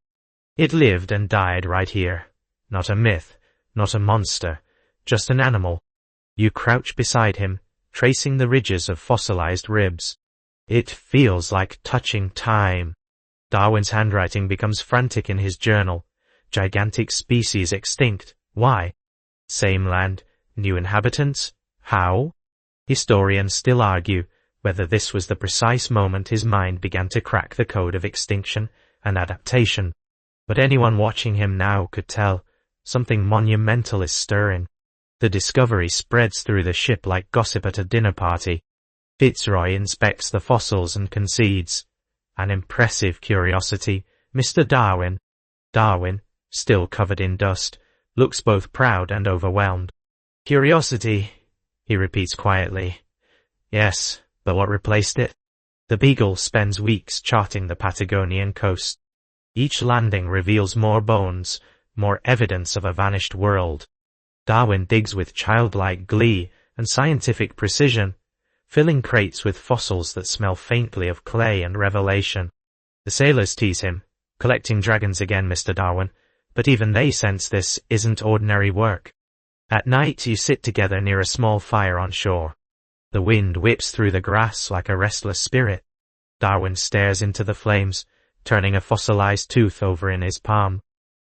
It lived and died right here. Not a myth, not a monster, just an animal. You crouch beside him, tracing the ridges of fossilized ribs. It feels like touching time. Darwin's handwriting becomes frantic in his journal. Gigantic species extinct. Why? Same land, new inhabitants. How? Historians still argue whether this was the precise moment his mind began to crack the code of extinction and adaptation. But anyone watching him now could tell something monumental is stirring. The discovery spreads through the ship like gossip at a dinner party. Fitzroy inspects the fossils and concedes. An impressive curiosity, Mr. Darwin. Darwin, still covered in dust, looks both proud and overwhelmed. Curiosity, he repeats quietly. Yes, but what replaced it? The Beagle spends weeks charting the Patagonian coast. Each landing reveals more bones, more evidence of a vanished world. Darwin digs with childlike glee and scientific precision, filling crates with fossils that smell faintly of clay and revelation. The sailors tease him, collecting dragons again, Mr. Darwin, but even they sense this isn't ordinary work. At night you sit together near a small fire on shore. The wind whips through the grass like a restless spirit. Darwin stares into the flames, turning a fossilized tooth over in his palm.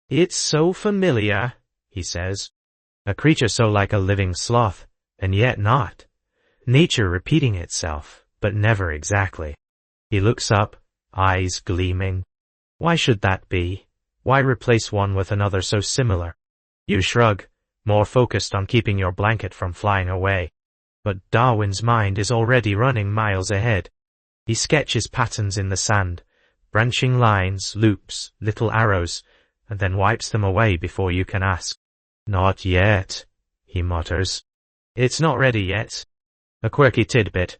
It's so familiar, he says. A creature so like a living sloth, and yet not. Nature repeating itself, but never exactly. He looks up, eyes gleaming. Why should that be? Why replace one with another so similar? You shrug, more focused on keeping your blanket from flying away. But Darwin's mind is already running miles ahead. He sketches patterns in the sand, branching lines, loops, little arrows, and then wipes them away before you can ask. Not yet, he mutters. It's not ready yet. A quirky tidbit,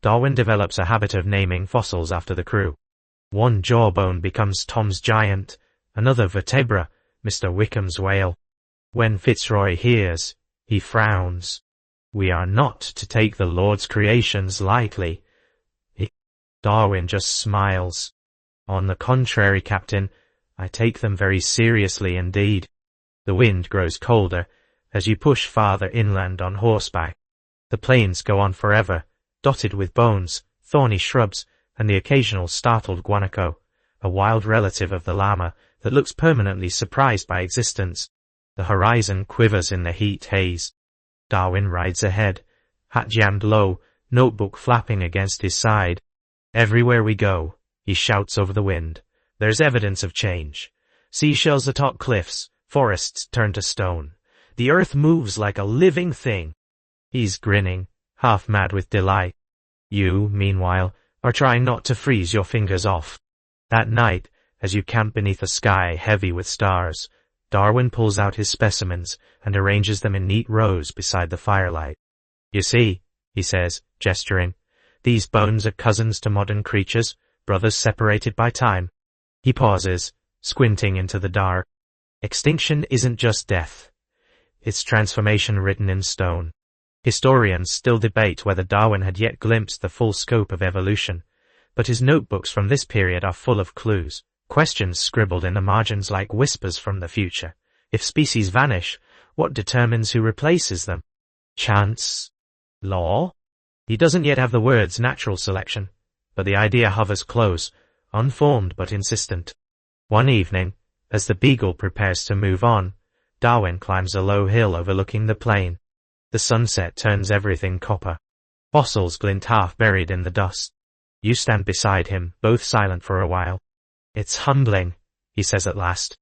Darwin develops a habit of naming fossils after the crew. One jawbone becomes Tom's giant, another vertebra, Mr. Wickham's whale. When Fitzroy hears, he frowns. We are not to take the Lord's creations lightly. Darwin just smiles. On the contrary, Captain, I take them very seriously indeed. The wind grows colder as you push farther inland on horseback. The plains go on forever, dotted with bones, thorny shrubs, and the occasional startled guanaco, a wild relative of the llama that looks permanently surprised by existence. The horizon quivers in the heat haze. Darwin rides ahead, hat jammed low, notebook flapping against his side. Everywhere we go, he shouts over the wind, there's evidence of change. Seashells atop cliffs, forests turn to stone. The earth moves like a living thing. He's grinning, half mad with delight. You, meanwhile, are trying not to freeze your fingers off. That night, As you camp beneath a sky heavy with stars, Darwin pulls out his specimens and arranges them in neat rows beside the firelight. "You see," he says, gesturing, "these bones are cousins to modern creatures, brothers separated by time." He pauses, squinting into the dark. Extinction isn't just death. It's transformation written in stone. Historians still debate whether Darwin had yet glimpsed the full scope of evolution, but his notebooks from this period are full of clues, questions scribbled in the margins like whispers from the future. If species vanish, what determines who replaces them? Chance? Law? He doesn't yet have the words natural selection, but the idea hovers close, unformed but insistent. One evening, as the Beagle prepares to move on, Darwin climbs a low hill overlooking the plain. The sunset turns everything copper. Fossils glint half buried in the dust. You stand beside him, both silent for a while. "It's humbling," he says at last.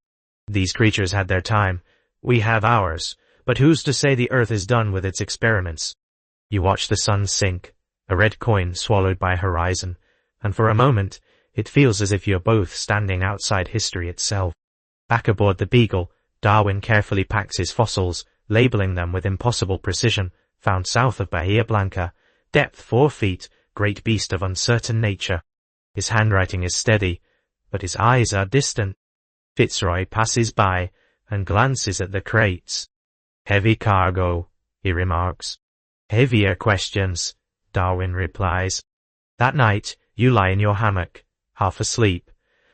"These creatures had their time. We have ours. But who's to say the Earth is done with its experiments?" You watch the sun sink, a red coin swallowed by horizon, and for a moment, it feels as if you're both standing outside history itself. Back aboard the Beagle, Darwin carefully packs his fossils, labeling them with impossible precision, found south of Bahia Blanca, depth 4 feet, great beast of uncertain nature. His handwriting is steady, but his eyes are distant. Fitzroy passes by and glances at the crates. "Heavy cargo," he remarks. "Heavier questions," Darwin replies. That night, you lie in your hammock, half asleep,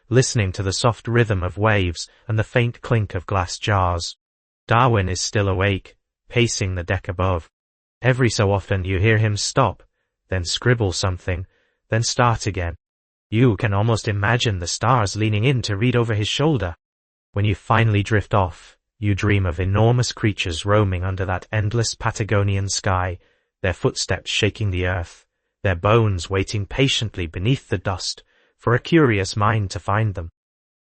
listening to the soft rhythm of waves and the faint clink of glass jars. Darwin is still awake, pacing the deck above. Every so often you hear him stop, then scribble something, then start again. You can almost imagine the stars leaning in to read over his shoulder. When you finally drift off, you dream of enormous creatures roaming under that endless Patagonian sky, their footsteps shaking the earth, their bones waiting patiently beneath the dust for a curious mind to find them.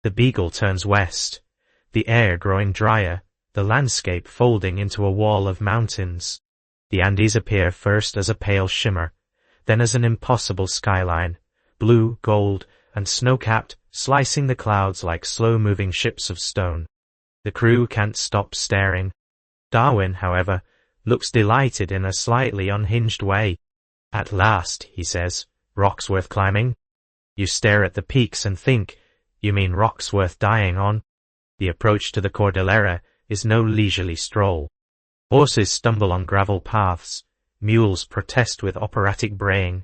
The Beagle turns west, the air growing drier, the landscape folding into a wall of mountains. The Andes appear first as a pale shimmer, then as an impossible skyline, blue, gold, and snow-capped, slicing the clouds like slow-moving ships of stone. The crew can't stop staring. Darwin, however, looks delighted in a slightly unhinged way. "At last," he says, "rocks worth climbing?" You stare at the peaks and think, "You mean rocks worth dying on?" The approach to the Cordillera is no leisurely stroll. Horses stumble on gravel paths, mules protest with operatic braying,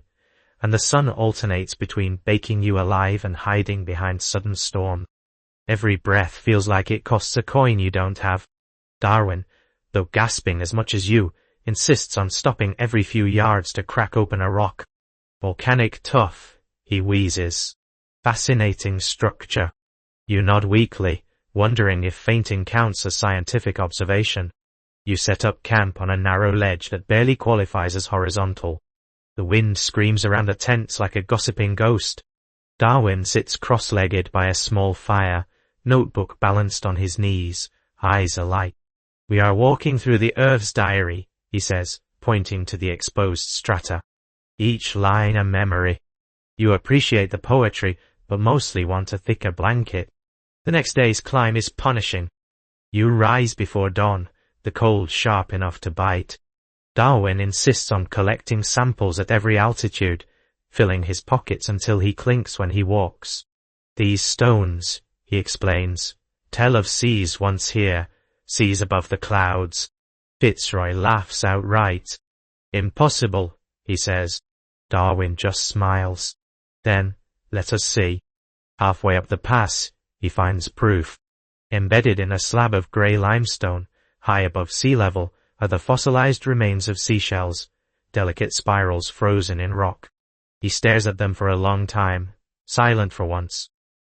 and the sun alternates between baking you alive and hiding behind sudden storm. Every breath feels like it costs a coin you don't have. Darwin, though gasping as much as you, insists on stopping every few yards to crack open a rock. "Volcanic tuff," he wheezes. "Fascinating structure." You nod weakly, wondering if fainting counts as scientific observation. You set up camp on a narrow ledge that barely qualifies as horizontal. The wind screams around the tents like a gossiping ghost. Darwin sits cross-legged by a small fire, notebook balanced on his knees, eyes alight. "We are walking through the Earth's diary," he says, pointing to the exposed strata. "Each line a memory. You appreciate the poetry, but mostly want a thicker blanket. The next day's climb is punishing. You rise before dawn, the cold sharp enough to bite. Darwin insists on collecting samples at every altitude, filling his pockets until he clinks when he walks. "These stones," he explains, "tell of seas once here, seas above the clouds." Fitzroy laughs outright. "Impossible," he says. Darwin just smiles. Then, let us see. Halfway up the pass, he finds proof. Embedded in a slab of grey limestone, high above sea level, are the fossilized remains of seashells, delicate spirals frozen in rock. He stares at them for a long time, silent for once.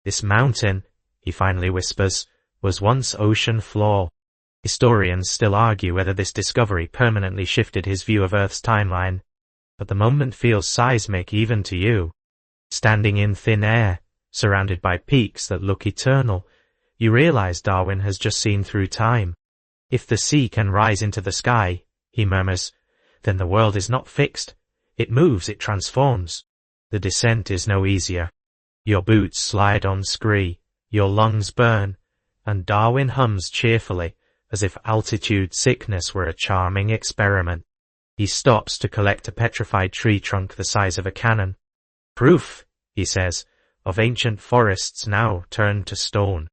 "This mountain," he finally whispers, "was once ocean floor." Historians still argue whether this discovery permanently shifted his view of Earth's timeline, but the moment feels seismic even to you. Standing in thin air, surrounded by peaks that look eternal, you realize Darwin has just seen through time. "If the sea can rise into the sky," he murmurs, "then the world is not fixed. It moves, it transforms. The descent is no easier. Your boots slide on scree, Your lungs burn, and Darwin hums cheerfully, as if altitude sickness were a charming experiment. He stops to collect a petrified tree trunk the size of a cannon. Proof, he says, of ancient forests now turned to stone.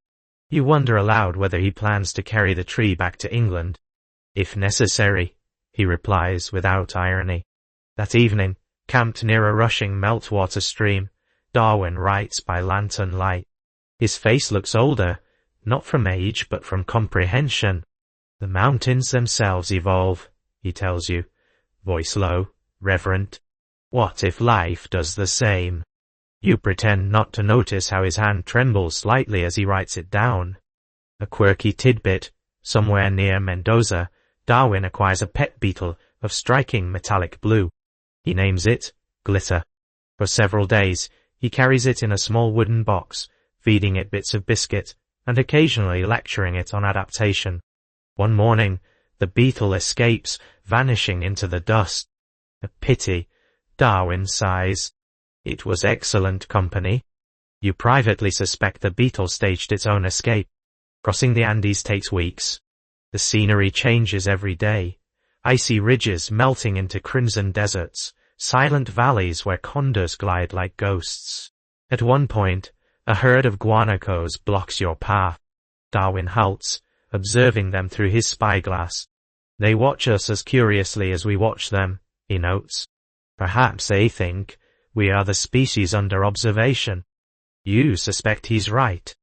You wonder aloud whether he plans to carry the tree back to England. If necessary, he replies without irony. That evening, camped near a rushing meltwater stream, Darwin writes by lantern light. His face looks older, not from age but from comprehension. The mountains themselves evolve, he tells you, voice low, reverent. What if life does the same? You pretend not to notice how his hand trembles slightly as he writes it down. A quirky tidbit, somewhere near Mendoza, Darwin acquires a pet beetle of striking metallic blue. He names it Glitter. For several days, he carries it in a small wooden box, feeding it bits of biscuit, and occasionally lecturing it on adaptation. One morning, the beetle escapes, vanishing into the dust. A pity, Darwin sighs. It was excellent company. You privately suspect the beetle staged its own escape. Crossing the Andes takes weeks. The scenery changes every day. Icy ridges melting into crimson deserts, silent valleys where condors glide like ghosts. At one point, a herd of guanacos blocks your path. Darwin halts, observing them through his spyglass. They watch us as curiously as we watch them, he notes. Perhaps they think we are the species under observation. You suspect he's right.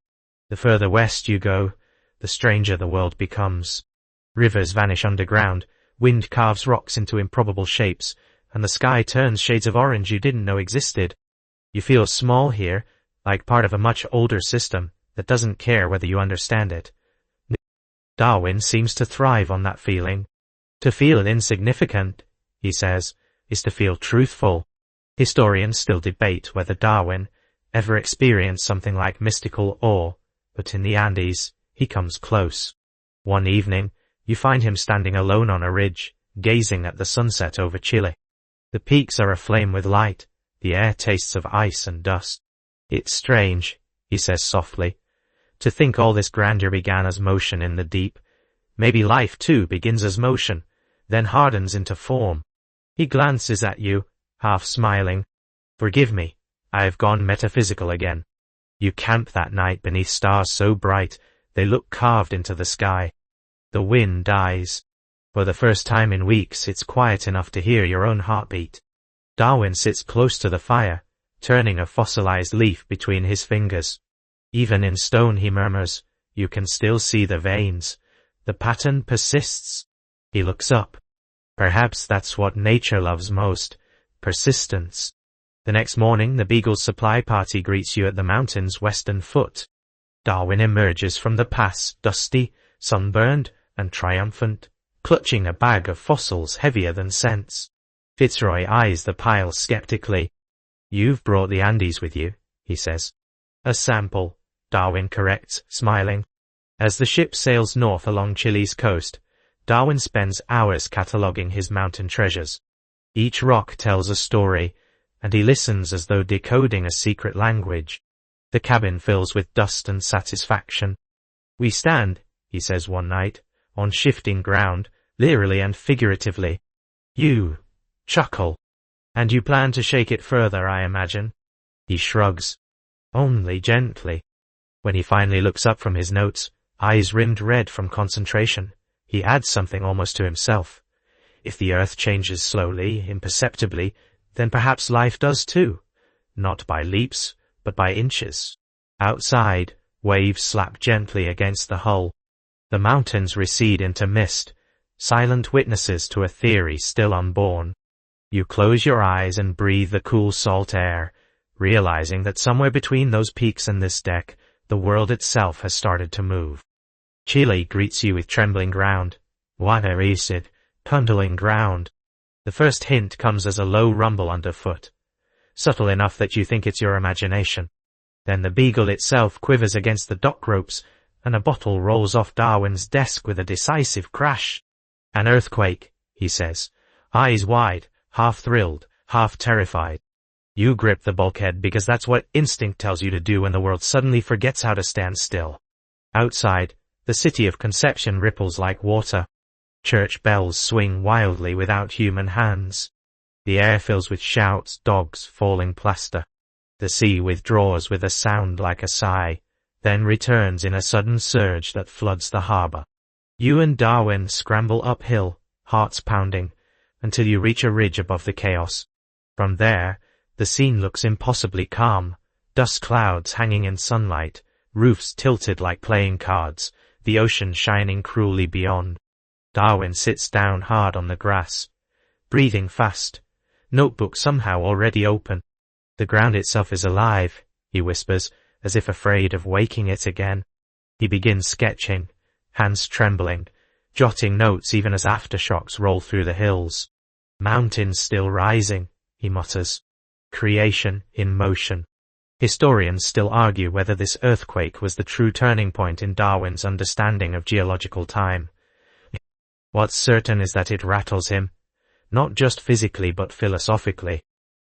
The further west you go, the stranger the world becomes. Rivers vanish underground, wind carves rocks into improbable shapes, and the sky turns shades of orange you didn't know existed. You feel small here, like part of a much older system that doesn't care whether you understand it. Darwin seems to thrive on that feeling. To feel insignificant, he says, is to feel truthful. Historians still debate whether Darwin ever experienced something like mystical awe, but in the Andes, he comes close. One evening, you find him standing alone on a ridge, gazing at the sunset over Chile. The peaks are aflame with light, the air tastes of ice and dust. It's strange, he says softly, to think all this grandeur began as motion in the deep. Maybe life too begins as motion, then hardens into form. He glances at you, half smiling. Forgive me, I have gone metaphysical again. You camp that night beneath stars so bright, they look carved into the sky. The wind dies. For the first time in weeks, it's quiet enough to hear your own heartbeat. Darwin sits close to the fire, turning a fossilized leaf between his fingers. Even in stone, he murmurs, you can still see the veins. The pattern persists. He looks up. Perhaps that's what nature loves most, persistence. The next morning, the Beagle's supply party greets you at the mountain's western foot. Darwin emerges from the pass, dusty, sunburned, and triumphant, clutching a bag of fossils heavier than scents. Fitzroy eyes the pile skeptically. You've brought the Andes with you, he says. A sample, Darwin corrects, smiling. As the ship sails north along Chile's coast, Darwin spends hours cataloguing his mountain treasures. Each rock tells a story, and he listens as though decoding a secret language. The cabin fills with dust and satisfaction. We stand, he says one night, on shifting ground, literally and figuratively. You chuckle. And you plan to shake it further, I imagine. He shrugs. Only gently. When he finally looks up from his notes, eyes rimmed red from concentration, he adds something almost to himself. If the earth changes slowly, imperceptibly, then perhaps life does too. Not by leaps, but by inches. Outside, waves slap gently against the hull. The mountains recede into mist, silent witnesses to a theory still unborn. You close your eyes and breathe the cool salt air, realizing that somewhere between those peaks and this deck, the world itself has started to move. Chile greets you with trembling ground. Water is it, pundling ground. The first hint comes as a low rumble underfoot, subtle enough that you think it's your imagination. Then the Beagle itself quivers against the dock ropes, and a bottle rolls off Darwin's desk with a decisive crash. An earthquake, he says, eyes wide, half thrilled, half terrified. You grip the bulkhead because that's what instinct tells you to do when the world suddenly forgets how to stand still. Outside, the city of Conception ripples like water. Church bells swing wildly without human hands. The air fills with shouts, dogs, falling plaster. The sea withdraws with a sound like a sigh, then returns in a sudden surge that floods the harbour. You and Darwin scramble uphill, hearts pounding, until you reach a ridge above the chaos. From there, the scene looks impossibly calm, dust clouds hanging in sunlight, roofs tilted like playing cards, the ocean shining cruelly beyond. Darwin sits down hard on the grass, breathing fast, notebook somehow already open. The ground itself is alive, he whispers, as if afraid of waking it again. He begins sketching, hands trembling, jotting notes even as aftershocks roll through the hills. Mountains still rising, he mutters. Creation in motion. Historians still argue whether this earthquake was the true turning point in Darwin's understanding of geological time. What's certain is that it rattles him, not just physically but philosophically.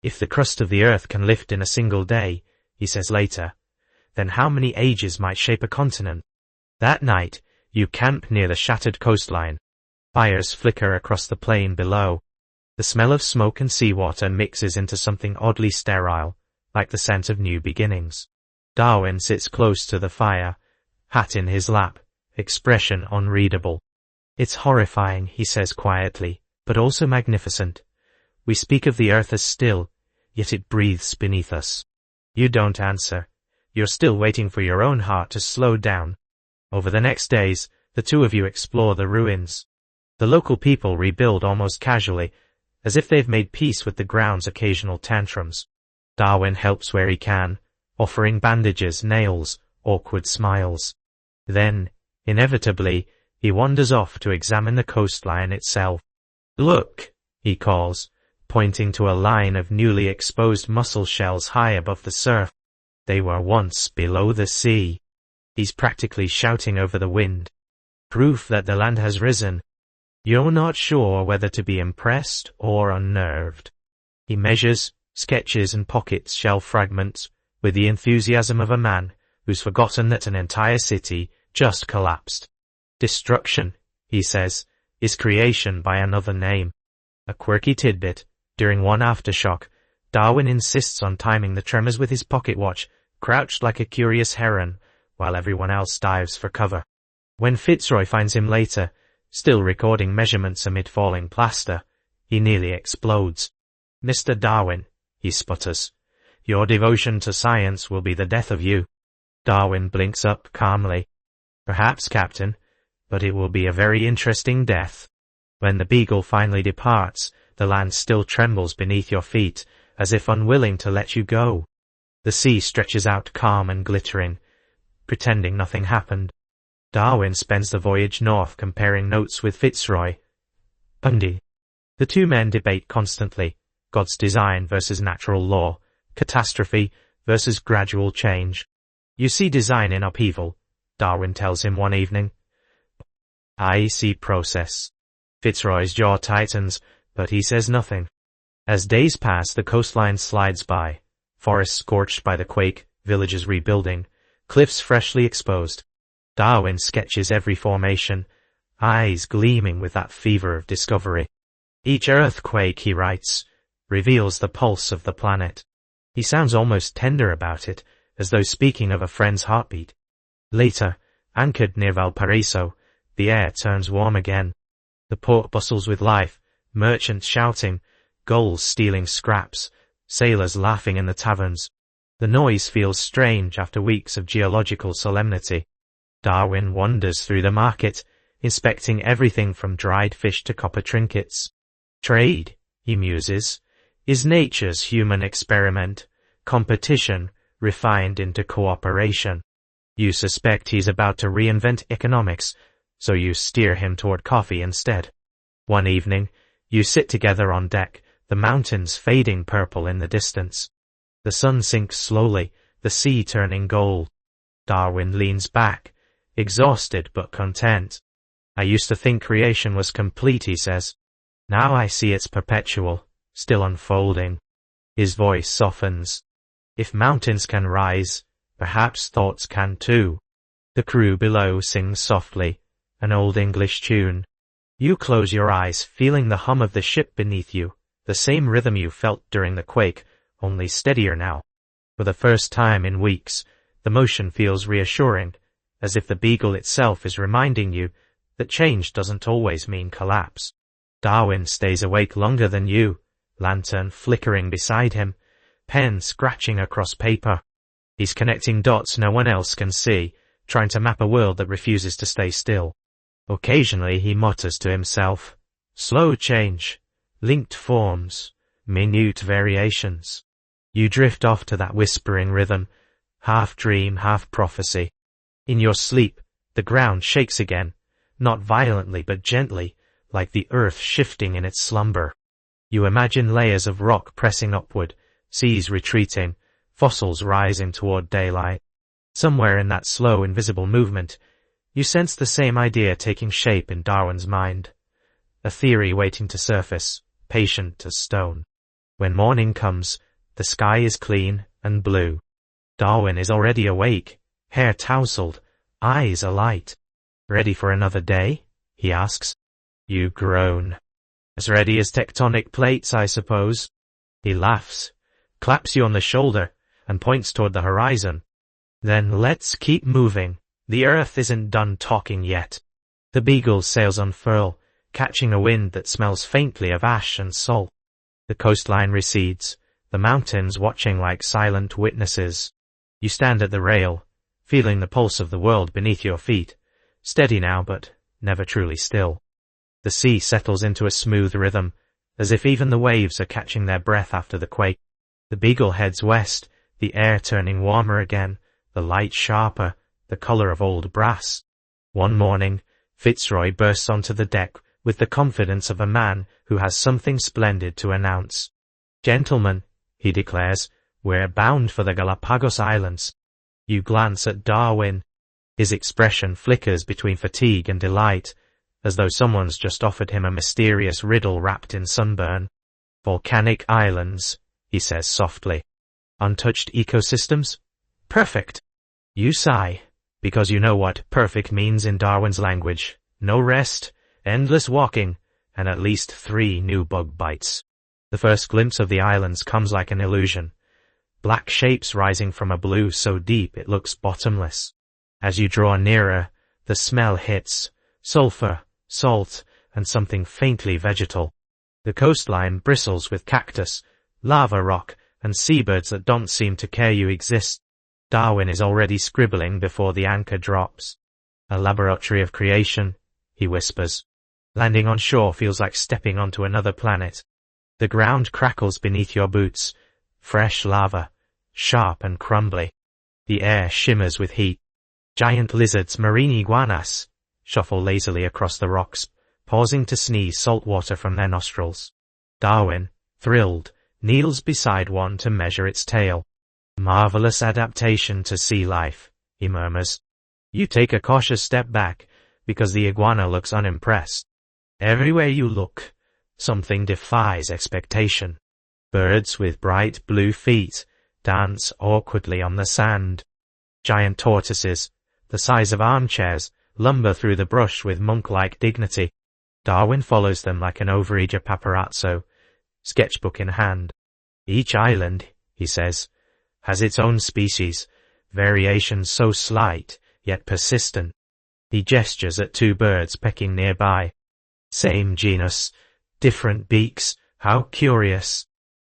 If the crust of the earth can lift in a single day, he says later, then how many ages might shape a continent? That night, you camp near the shattered coastline. Fires flicker across the plain below. The smell of smoke and seawater mixes into something oddly sterile, like the scent of new beginnings. Darwin sits close to the fire, hat in his lap, expression unreadable. It's horrifying, he says quietly, but also magnificent. We speak of the earth as still, yet it breathes beneath us. You don't answer. You're still waiting for your own heart to slow down. Over the next days, the two of you explore the ruins. The local people rebuild almost casually, as if they've made peace with the ground's occasional tantrums. Darwin helps where he can, offering bandages, nails, awkward smiles. Then, inevitably, he wanders off to examine the coastline itself. Look, he calls, pointing to a line of newly exposed mussel shells high above the surf. They were once below the sea. He's practically shouting over the wind. Proof that the land has risen. You're not sure whether to be impressed or unnerved. He measures, sketches and pockets shell fragments with the enthusiasm of a man who's forgotten that an entire city just collapsed. Destruction, he says, is creation by another name. A quirky tidbit. During one aftershock, Darwin insists on timing the tremors with his pocket watch, crouched like a curious heron, while everyone else dives for cover. When Fitzroy finds him later, still recording measurements amid falling plaster, he nearly explodes. Mr. Darwin, he sputters, your devotion to science will be the death of you. Darwin blinks up calmly. Perhaps, Captain, but it will be a very interesting death. When the Beagle finally departs, the land still trembles beneath your feet, as if unwilling to let you go. The sea stretches out calm and glittering, pretending nothing happened. Darwin spends the voyage north comparing notes with Fitzroy. Bundy. The two men debate constantly, God's design versus natural law, catastrophe versus gradual change. You see design in upheaval, Darwin tells him one evening. I see process. Fitzroy's jaw tightens, but he says nothing. As days pass, the coastline slides by, forests scorched by the quake, villages rebuilding, cliffs freshly exposed. Darwin sketches every formation, eyes gleaming with that fever of discovery. Each earthquake, he writes, reveals the pulse of the planet. He sounds almost tender about it, as though speaking of a friend's heartbeat. Later, anchored near Valparaiso, the air turns warm again. The port bustles with life, merchants shouting, gulls stealing scraps, sailors laughing in the taverns. The noise feels strange after weeks of geological solemnity. Darwin wanders through the market, inspecting everything from dried fish to copper trinkets. Trade, he muses, is nature's human experiment, competition refined into cooperation. You suspect he's about to reinvent economics, so you steer him toward coffee instead. One evening, you sit together on deck, the mountains fading purple in the distance. The sun sinks slowly, the sea turning gold. Darwin leans back, exhausted but content. I used to think creation was complete, he says. Now I see it's perpetual, still unfolding. His voice softens. If mountains can rise, perhaps thoughts can too. The crew below sings softly, an old English tune. You close your eyes, feeling the hum of the ship beneath you, the same rhythm you felt during the quake, only steadier now. For the first time in weeks, the motion feels reassuring, as if the Beagle itself is reminding you that change doesn't always mean collapse. Darwin stays awake longer than you, lantern flickering beside him, pen scratching across paper. He's connecting dots no one else can see, trying to map a world that refuses to stay still. Occasionally he mutters to himself, slow change, linked forms, minute variations. You drift off to that whispering rhythm, half dream, half prophecy. In your sleep, the ground shakes again, not violently but gently, like the earth shifting in its slumber. You imagine layers of rock pressing upward, seas retreating, fossils rising toward daylight. Somewhere in that slow, invisible movement, you sense the same idea taking shape in Darwin's mind. A theory waiting to surface, patient as stone. When morning comes, the sky is clean and blue. Darwin is already awake, hair tousled, eyes alight. Ready for another day? He asks. You groan. As ready as tectonic plates, I suppose. He laughs, claps you on the shoulder, and points toward the horizon. Then let's keep moving. The earth isn't done talking yet. The Beagle sails unfurl, catching a wind that smells faintly of ash and salt. The coastline recedes, the mountains watching like silent witnesses. You stand at the rail, feeling the pulse of the world beneath your feet, steady now but never truly still. The sea settles into a smooth rhythm, as if even the waves are catching their breath after the quake. The Beagle heads west, the air turning warmer again, the light sharper, the color of old brass. One morning, Fitzroy bursts onto the deck with the confidence of a man who has something splendid to announce. Gentlemen, he declares, we're bound for the Galapagos Islands. You glance at Darwin. His expression flickers between fatigue and delight, as though someone's just offered him a mysterious riddle wrapped in sunburn. Volcanic islands, he says softly. Untouched ecosystems? Perfect. You sigh, because you know what perfect means in Darwin's language. No rest, endless walking, and at least 3 new bug bites. The first glimpse of the islands comes like an illusion. Black shapes rising from a blue so deep it looks bottomless. As you draw nearer, the smell hits, sulfur, salt, and something faintly vegetal. The coastline bristles with cactus, lava rock, and seabirds that don't seem to care you exist. Darwin is already scribbling before the anchor drops. A laboratory of creation, he whispers. Landing on shore feels like stepping onto another planet. The ground crackles beneath your boots, fresh lava, sharp and crumbly. The air shimmers with heat. Giant lizards, marine iguanas, shuffle lazily across the rocks, pausing to sneeze salt water from their nostrils. Darwin, thrilled, kneels beside one to measure its tail. Marvelous adaptation to sea life, he murmurs. You take a cautious step back, because the iguana looks unimpressed. Everywhere you look, something defies expectation. Birds with bright blue feet dance awkwardly on the sand. Giant tortoises, the size of armchairs, lumber through the brush with monk-like dignity. Darwin follows them like an overeager paparazzo, sketchbook in hand. Each island, he says, has its own species, variations so slight, yet persistent. He gestures at 2 birds pecking nearby. Same genus, different beaks, how curious.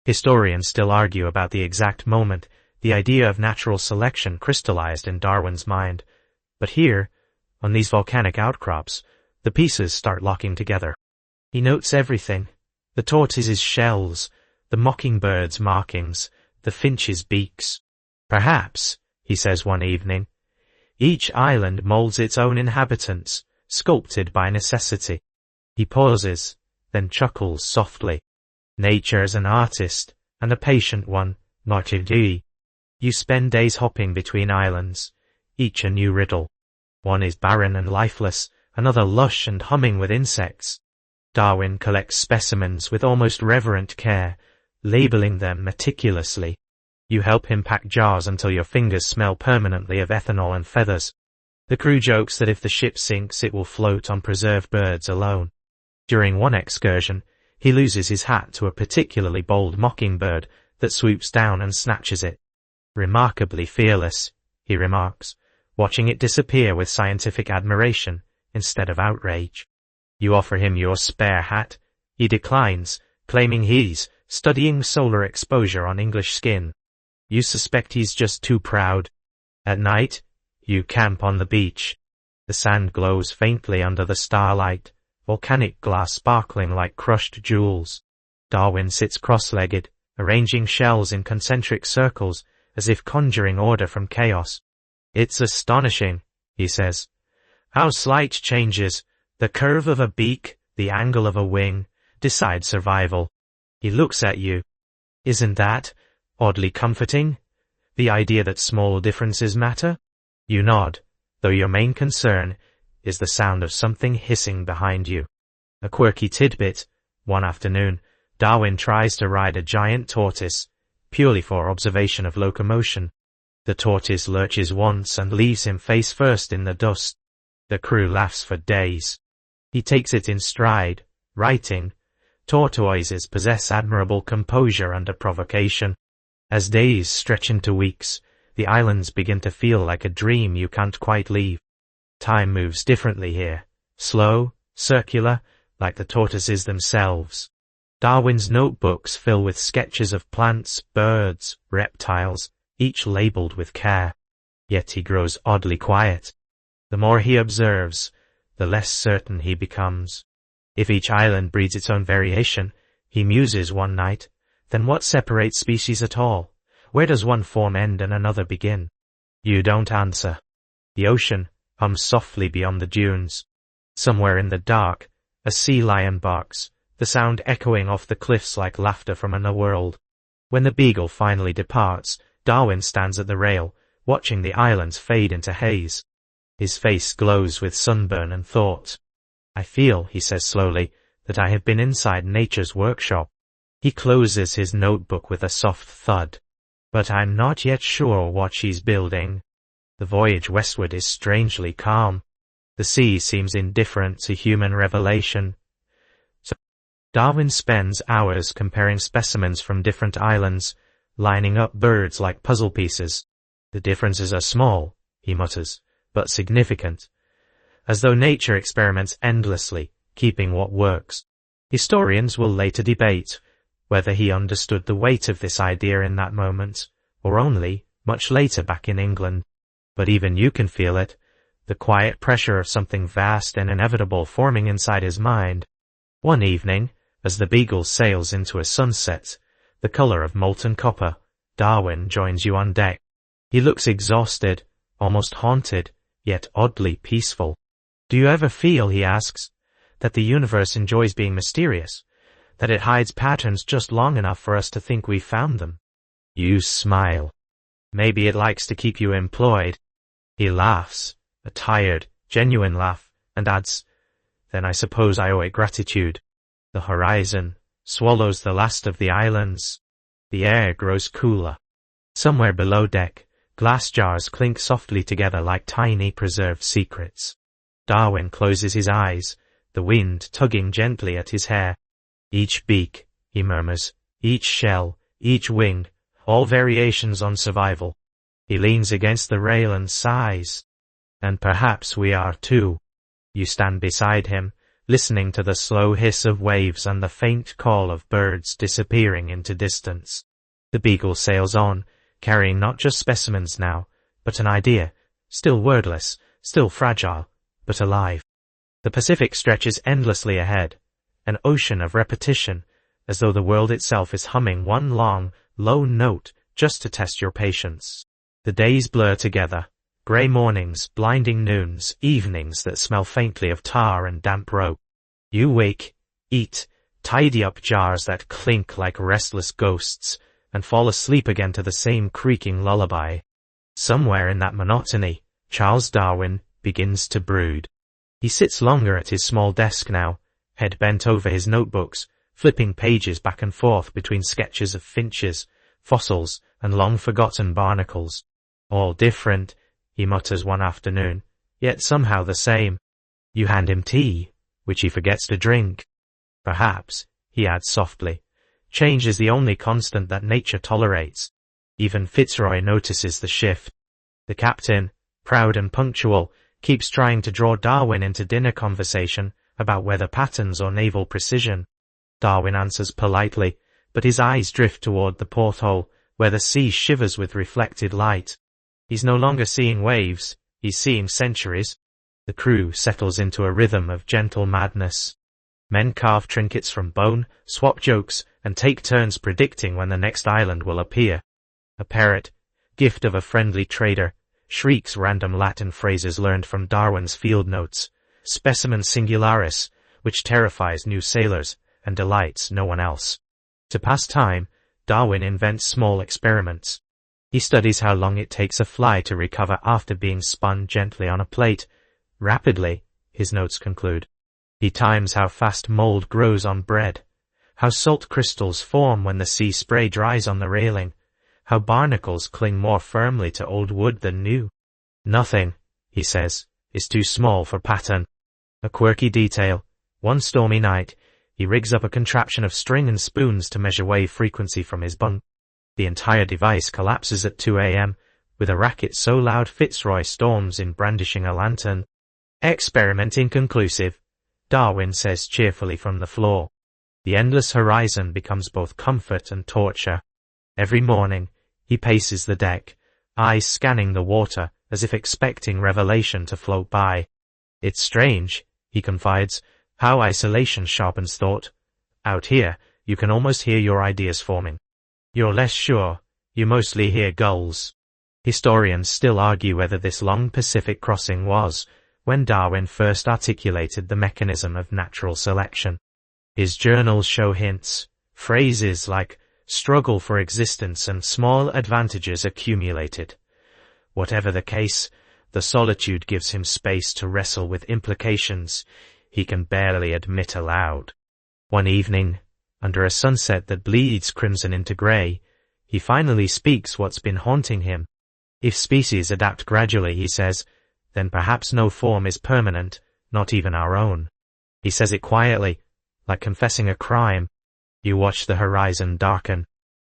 Historians still argue about the exact moment the idea of natural selection crystallized in Darwin's mind. But here, on these volcanic outcrops, the pieces start locking together. He notes everything. The tortoise's shells, the mockingbird's markings, the finch's beaks. Perhaps, he says one evening, each island molds its own inhabitants, sculpted by necessity. He pauses, then chuckles softly. Nature's an artist, and a patient one, not a gee. You spend days hopping between islands, each a new riddle. One is barren and lifeless, another lush and humming with insects. Darwin collects specimens with almost reverent care, labeling them meticulously. You help him pack jars until your fingers smell permanently of ethanol and feathers. The crew jokes that if the ship sinks, it will float on preserved birds alone. During one excursion, he loses his hat to a particularly bold mockingbird that swoops down and snatches it. Remarkably fearless, he remarks, watching it disappear with scientific admiration instead of outrage. You offer him your spare hat. He declines, claiming he's studying solar exposure on English skin. You suspect he's just too proud. At night, you camp on the beach. The sand glows faintly under the starlight, volcanic glass sparkling like crushed jewels. Darwin sits cross-legged, arranging shells in concentric circles as if conjuring order from chaos. It's astonishing, he says, how slight changes, the curve of a beak, the angle of a wing, decide survival. He looks at you. Isn't that oddly comforting? The idea that small differences matter? You nod, though your main concern is the sound of something hissing behind you. A quirky tidbit: one afternoon, Darwin tries to ride a giant tortoise, purely for observation of locomotion. The tortoise lurches once and leaves him face first in the dust. The crew laughs for days. He takes it in stride, writing, "Tortoises possess admirable composure under provocation." As days stretch into weeks, the islands begin to feel like a dream you can't quite leave. Time moves differently here, slow, circular, like the tortoises themselves. Darwin's notebooks fill with sketches of plants, birds, reptiles, each labeled with care. Yet he grows oddly quiet. The more he observes, the less certain he becomes. If each island breeds its own variation, he muses one night, then what separates species at all? Where does one form end and another begin? You don't answer. The ocean hums softly beyond the dunes. Somewhere in the dark, a sea lion barks, the sound echoing off the cliffs like laughter from another world. When the Beagle finally departs, Darwin stands at the rail, watching the islands fade into haze. His face glows with sunburn and thought. I feel, he says slowly, that I have been inside nature's workshop. He closes his notebook with a soft thud. But I'm not yet sure what she's building. The voyage westward is strangely calm. The sea seems indifferent to human revelation. So Darwin spends hours comparing specimens from different islands, lining up birds like puzzle pieces. The differences are small, he mutters, but significant. As though nature experiments endlessly, keeping what works. Historians will later debate whether he understood the weight of this idea in that moment, or only much later back in England. But even you can feel it, the quiet pressure of something vast and inevitable forming inside his mind. One evening, as the Beagle sails into a sunset, the color of molten copper, Darwin joins you on deck. He looks exhausted, almost haunted, yet oddly peaceful. Do you ever feel, he asks, that the universe enjoys being mysterious, that it hides patterns just long enough for us to think we've found them? You smile. Maybe it likes to keep you employed. He laughs, a tired, genuine laugh, and adds, then I suppose I owe it gratitude. The horizon swallows the last of the islands. The air grows cooler. Somewhere below deck, glass jars clink softly together like tiny preserved secrets. Darwin closes his eyes, the wind tugging gently at his hair. Each beak, he murmurs, each shell, each wing, all variations on survival. He leans against the rail and sighs. And perhaps we are too. You stand beside him, listening to the slow hiss of waves and the faint call of birds disappearing into distance. The Beagle sails on, carrying not just specimens now, but an idea, still wordless, still fragile, but alive. The Pacific stretches endlessly ahead, an ocean of repetition, as though the world itself is humming one long, low note just to test your patience. The days blur together, grey mornings, blinding noons, evenings that smell faintly of tar and damp rope. You wake, eat, tidy up jars that clink like restless ghosts, and fall asleep again to the same creaking lullaby. Somewhere in that monotony, Charles Darwin begins to brood. He sits longer at his small desk now, head bent over his notebooks, flipping pages back and forth between sketches of finches, fossils, and long-forgotten barnacles. All different, he mutters one afternoon, yet somehow the same. You hand him tea, which he forgets to drink. Perhaps, he adds softly, change is the only constant that nature tolerates. Even Fitzroy notices the shift. The captain, proud and punctual, keeps trying to draw Darwin into dinner conversation about weather patterns or naval precision. Darwin answers politely, but his eyes drift toward the porthole, where the sea shivers with reflected light. He's no longer seeing waves, he's seeing centuries. The crew settles into a rhythm of gentle madness. Men carve trinkets from bone, swap jokes, and take turns predicting when the next island will appear. A parrot, gift of a friendly trader, shrieks random Latin phrases learned from Darwin's field notes, specimen singularis, which terrifies new sailors and delights no one else. To pass time, Darwin invents small experiments. He studies how long it takes a fly to recover after being spun gently on a plate. Rapidly, his notes conclude. He times how fast mold grows on bread, how salt crystals form when the sea spray dries on the railing, how barnacles cling more firmly to old wood than new. Nothing, he says, is too small for pattern. A quirky detail. One stormy night, he rigs up a contraption of string and spoons to measure wave frequency from his bunk. The entire device collapses at 2 a.m., with a racket so loud Fitzroy storms in brandishing a lantern. Experiment inconclusive, Darwin says cheerfully from the floor. The endless horizon becomes both comfort and torture. Every morning, he paces the deck, eyes scanning the water as if expecting revelation to float by. It's strange, he confides, how isolation sharpens thought. Out here, you can almost hear your ideas forming. You're less sure, you mostly hear gulls. Historians still argue whether this long Pacific crossing was when Darwin first articulated the mechanism of natural selection. His journals show hints, phrases like struggle for existence and small advantages accumulated. Whatever the case, the solitude gives him space to wrestle with implications he can barely admit aloud. One evening, under a sunset that bleeds crimson into grey, he finally speaks what's been haunting him. If species adapt gradually, he says, then perhaps no form is permanent, not even our own. He says it quietly, like confessing a crime. You watch the horizon darken.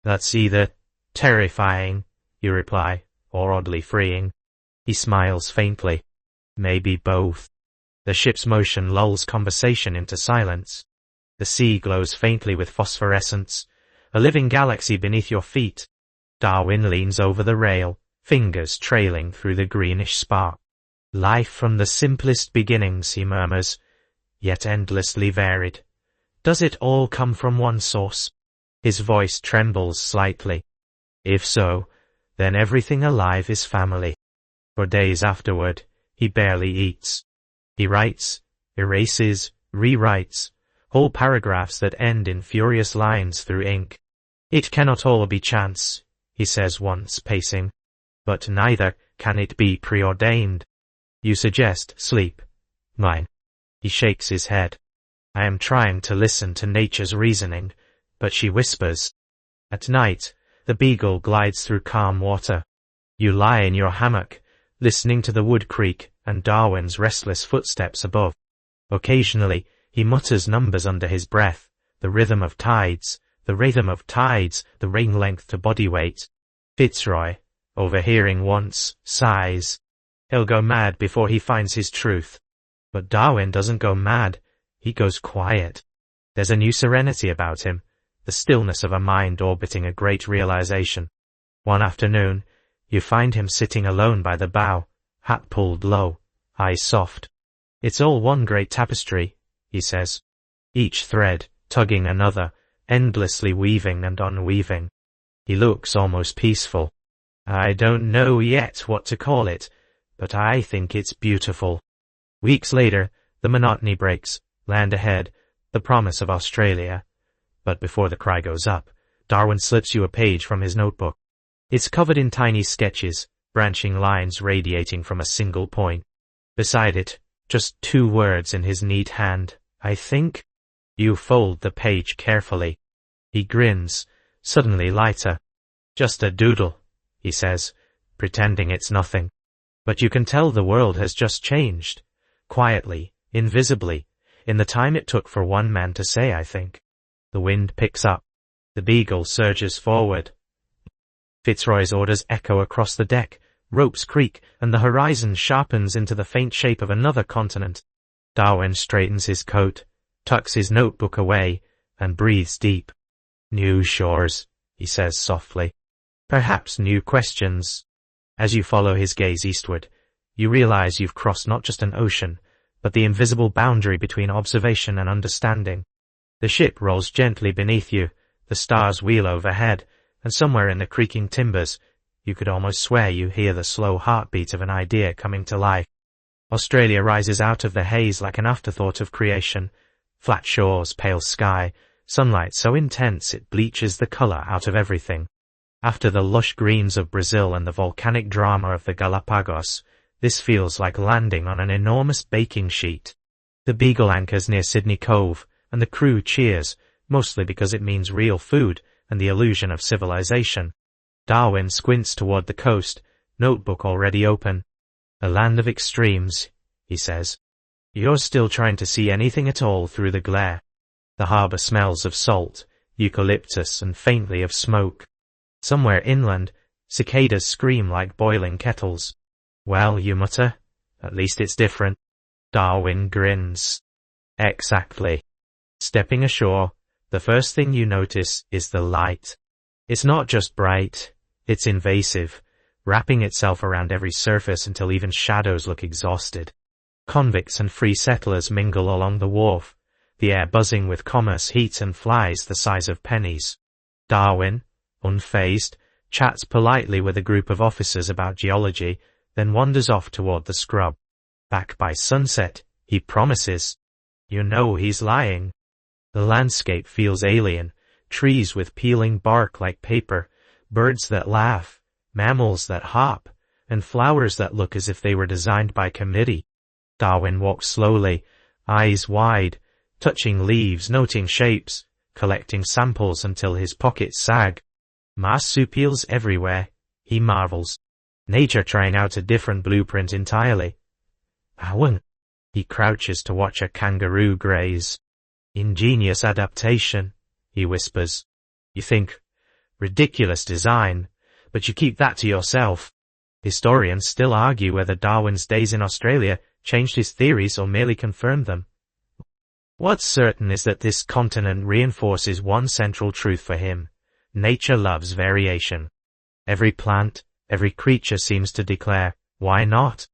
That's either terrifying, you reply, or oddly freeing. He smiles faintly. Maybe both. The ship's motion lulls conversation into silence. The sea glows faintly with phosphorescence, a living galaxy beneath your feet. Darwin leans over the rail, fingers trailing through the greenish spark. Life from the simplest beginnings, he murmurs, yet endlessly varied. Does it all come from one source? His voice trembles slightly. If so, then everything alive is family. For days afterward, he barely eats. He writes, erases, rewrites, whole paragraphs that end in furious lines through ink. It cannot all be chance, he says once, pacing. But neither can it be preordained. You suggest sleep. Mine. He shakes his head. I am trying to listen to nature's reasoning, but she whispers. At night, the Beagle glides through calm water. You lie in your hammock, listening to the wood creak and Darwin's restless footsteps above. Occasionally, he mutters numbers under his breath, the rhythm of tides, the rhythm of tides, the rain length to body weight. Fitzroy, overhearing once, sighs. He'll go mad before he finds his truth. But Darwin doesn't go mad, he goes quiet. There's a new serenity about him, the stillness of a mind orbiting a great realization. One afternoon, you find him sitting alone by the bow, hat pulled low, eyes soft. It's all one great tapestry, he says. Each thread, tugging another, endlessly weaving and unweaving. He looks almost peaceful. I don't know yet what to call it, but I think it's beautiful. Weeks later, the monotony breaks, land ahead, the promise of Australia. But before the cry goes up, Darwin slips you a page from his notebook. It's covered in tiny sketches, branching lines radiating from a single point. Beside it, just 2 words in his neat hand, I think. You fold the page carefully. He grins, suddenly lighter. Just a doodle, he says, pretending it's nothing. But you can tell the world has just changed. Quietly, invisibly, in the time it took for one man to say, I think. The wind picks up. The Beagle surges forward. Fitzroy's orders echo across the deck, ropes creak, and the horizon sharpens into the faint shape of another continent. Darwin straightens his coat, tucks his notebook away, and breathes deep. New shores, he says softly. Perhaps new questions. As you follow his gaze eastward, you realize you've crossed not just an ocean, but the invisible boundary between observation and understanding. The ship rolls gently beneath you, the stars wheel overhead, and somewhere in the creaking timbers, you could almost swear you hear the slow heartbeat of an idea coming to life. Australia rises out of the haze like an afterthought of creation. Flat shores, pale sky, sunlight so intense it bleaches the color out of everything. After the lush greens of Brazil and the volcanic drama of the Galapagos, this feels like landing on an enormous baking sheet. The Beagle anchors near Sydney Cove, and the crew cheers, mostly because it means real food and the illusion of civilization. Darwin squints toward the coast, notebook already open. A land of extremes, he says. You're still trying to see anything at all through the glare. The harbour smells of salt, eucalyptus, and faintly of smoke. Somewhere inland, cicadas scream like boiling kettles. Well, you mutter, at least it's different. Darwin grins. Exactly. Stepping ashore, the first thing you notice is the light. It's not just bright, it's invasive, wrapping itself around every surface until even shadows look exhausted. Convicts and free settlers mingle along the wharf, the air buzzing with commerce, heat, and flies the size of pennies. Darwin, unfazed, chats politely with a group of officers about geology, then wanders off toward the scrub. Back by sunset, he promises. You know he's lying. The landscape feels alien, trees with peeling bark like paper, birds that laugh, mammals that hop, and flowers that look as if they were designed by committee. Darwin walks slowly, eyes wide, touching leaves, noting shapes, collecting samples until his pockets sag. Marsupials everywhere, he marvels. Nature trying out a different blueprint entirely. Owen. He crouches to watch a kangaroo graze. Ingenious adaptation, he whispers. You think, ridiculous design, but you keep that to yourself. Historians still argue whether Darwin's days in Australia changed his theories or merely confirmed them. What's certain is that this continent reinforces one central truth for him. Nature loves variation. Every plant, every creature seems to declare, why not?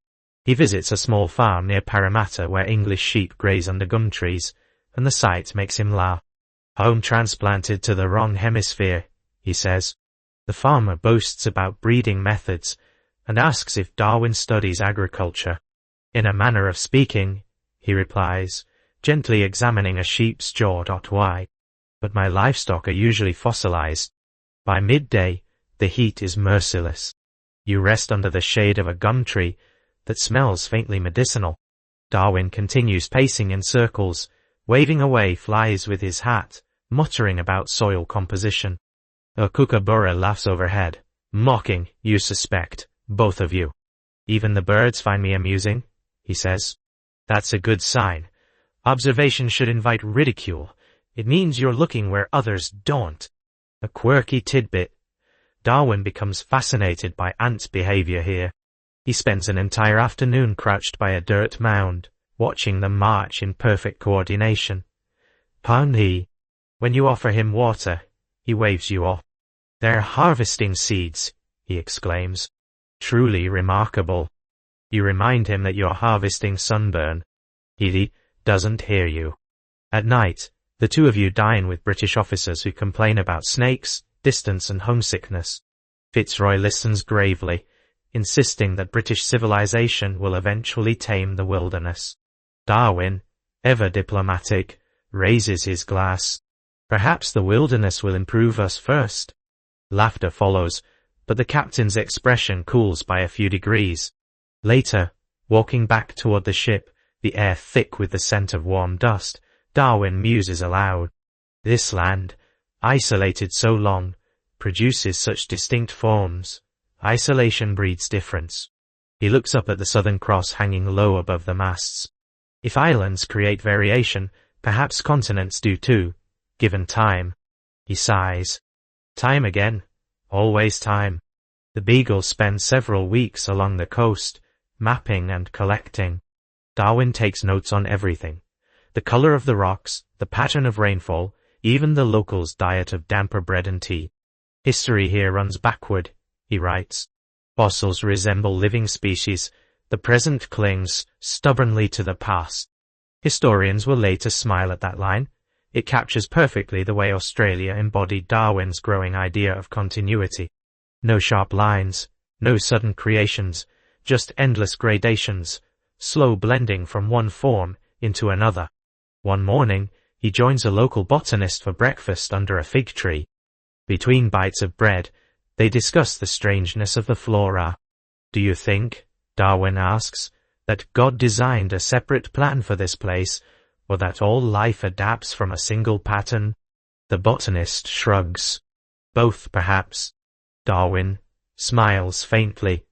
He visits a small farm near Parramatta where English sheep graze under gum trees, and the sight makes him laugh. Home transplanted to the wrong hemisphere, he says. The farmer boasts about breeding methods, and asks if Darwin studies agriculture. In a manner of speaking, he replies, gently examining a sheep's jaw. Why? But my livestock are usually fossilized. By midday, the heat is merciless. You rest under the shade of a gum tree that smells faintly medicinal. Darwin continues pacing in circles, waving away flies with his hat, muttering about soil composition. A kookaburra laughs overhead, mocking, you suspect, both of you. Even the birds find me amusing, he says. That's a good sign. Observation should invite ridicule. It means you're looking where others don't. A quirky tidbit. Darwin becomes fascinated by ant behavior here. He spends an entire afternoon crouched by a dirt mound, watching them march in perfect coordination. Pardon. When you offer him water, he waves you off. They're harvesting seeds, he exclaims. Truly remarkable. You remind him that you're harvesting sunburn. He doesn't hear you. At night, the two of you dine with British officers who complain about snakes, distance, and homesickness. Fitzroy listens gravely, insisting that British civilization will eventually tame the wilderness. Darwin, ever diplomatic, raises his glass. Perhaps the wilderness will improve us first. Laughter follows, but the captain's expression cools by a few degrees. Later, walking back toward the ship, the air thick with the scent of warm dust, Darwin muses aloud. This land, isolated so long, produces such distinct forms. Isolation breeds difference. He looks up at the Southern Cross hanging low above the masts. If islands create variation, perhaps continents do too, given time. He sighs. Time again. Always time. The Beagle spends several weeks along the coast, mapping and collecting. Darwin takes notes on everything. The color of the rocks, the pattern of rainfall, even the locals' diet of damper bread and tea. History here runs backward, he writes. Fossils resemble living species. The present clings stubbornly to the past. Historians will later smile at that line. It captures perfectly the way Australia embodied Darwin's growing idea of continuity. No sharp lines, no sudden creations, just endless gradations, slow blending from one form into another. One morning, he joins a local botanist for breakfast under a fig tree. Between bites of bread, they discuss the strangeness of the flora. Do you think, Darwin asks, that God designed a separate plan for this place, or that all life adapts from a single pattern? The botanist shrugs. Both, perhaps. Darwin smiles faintly.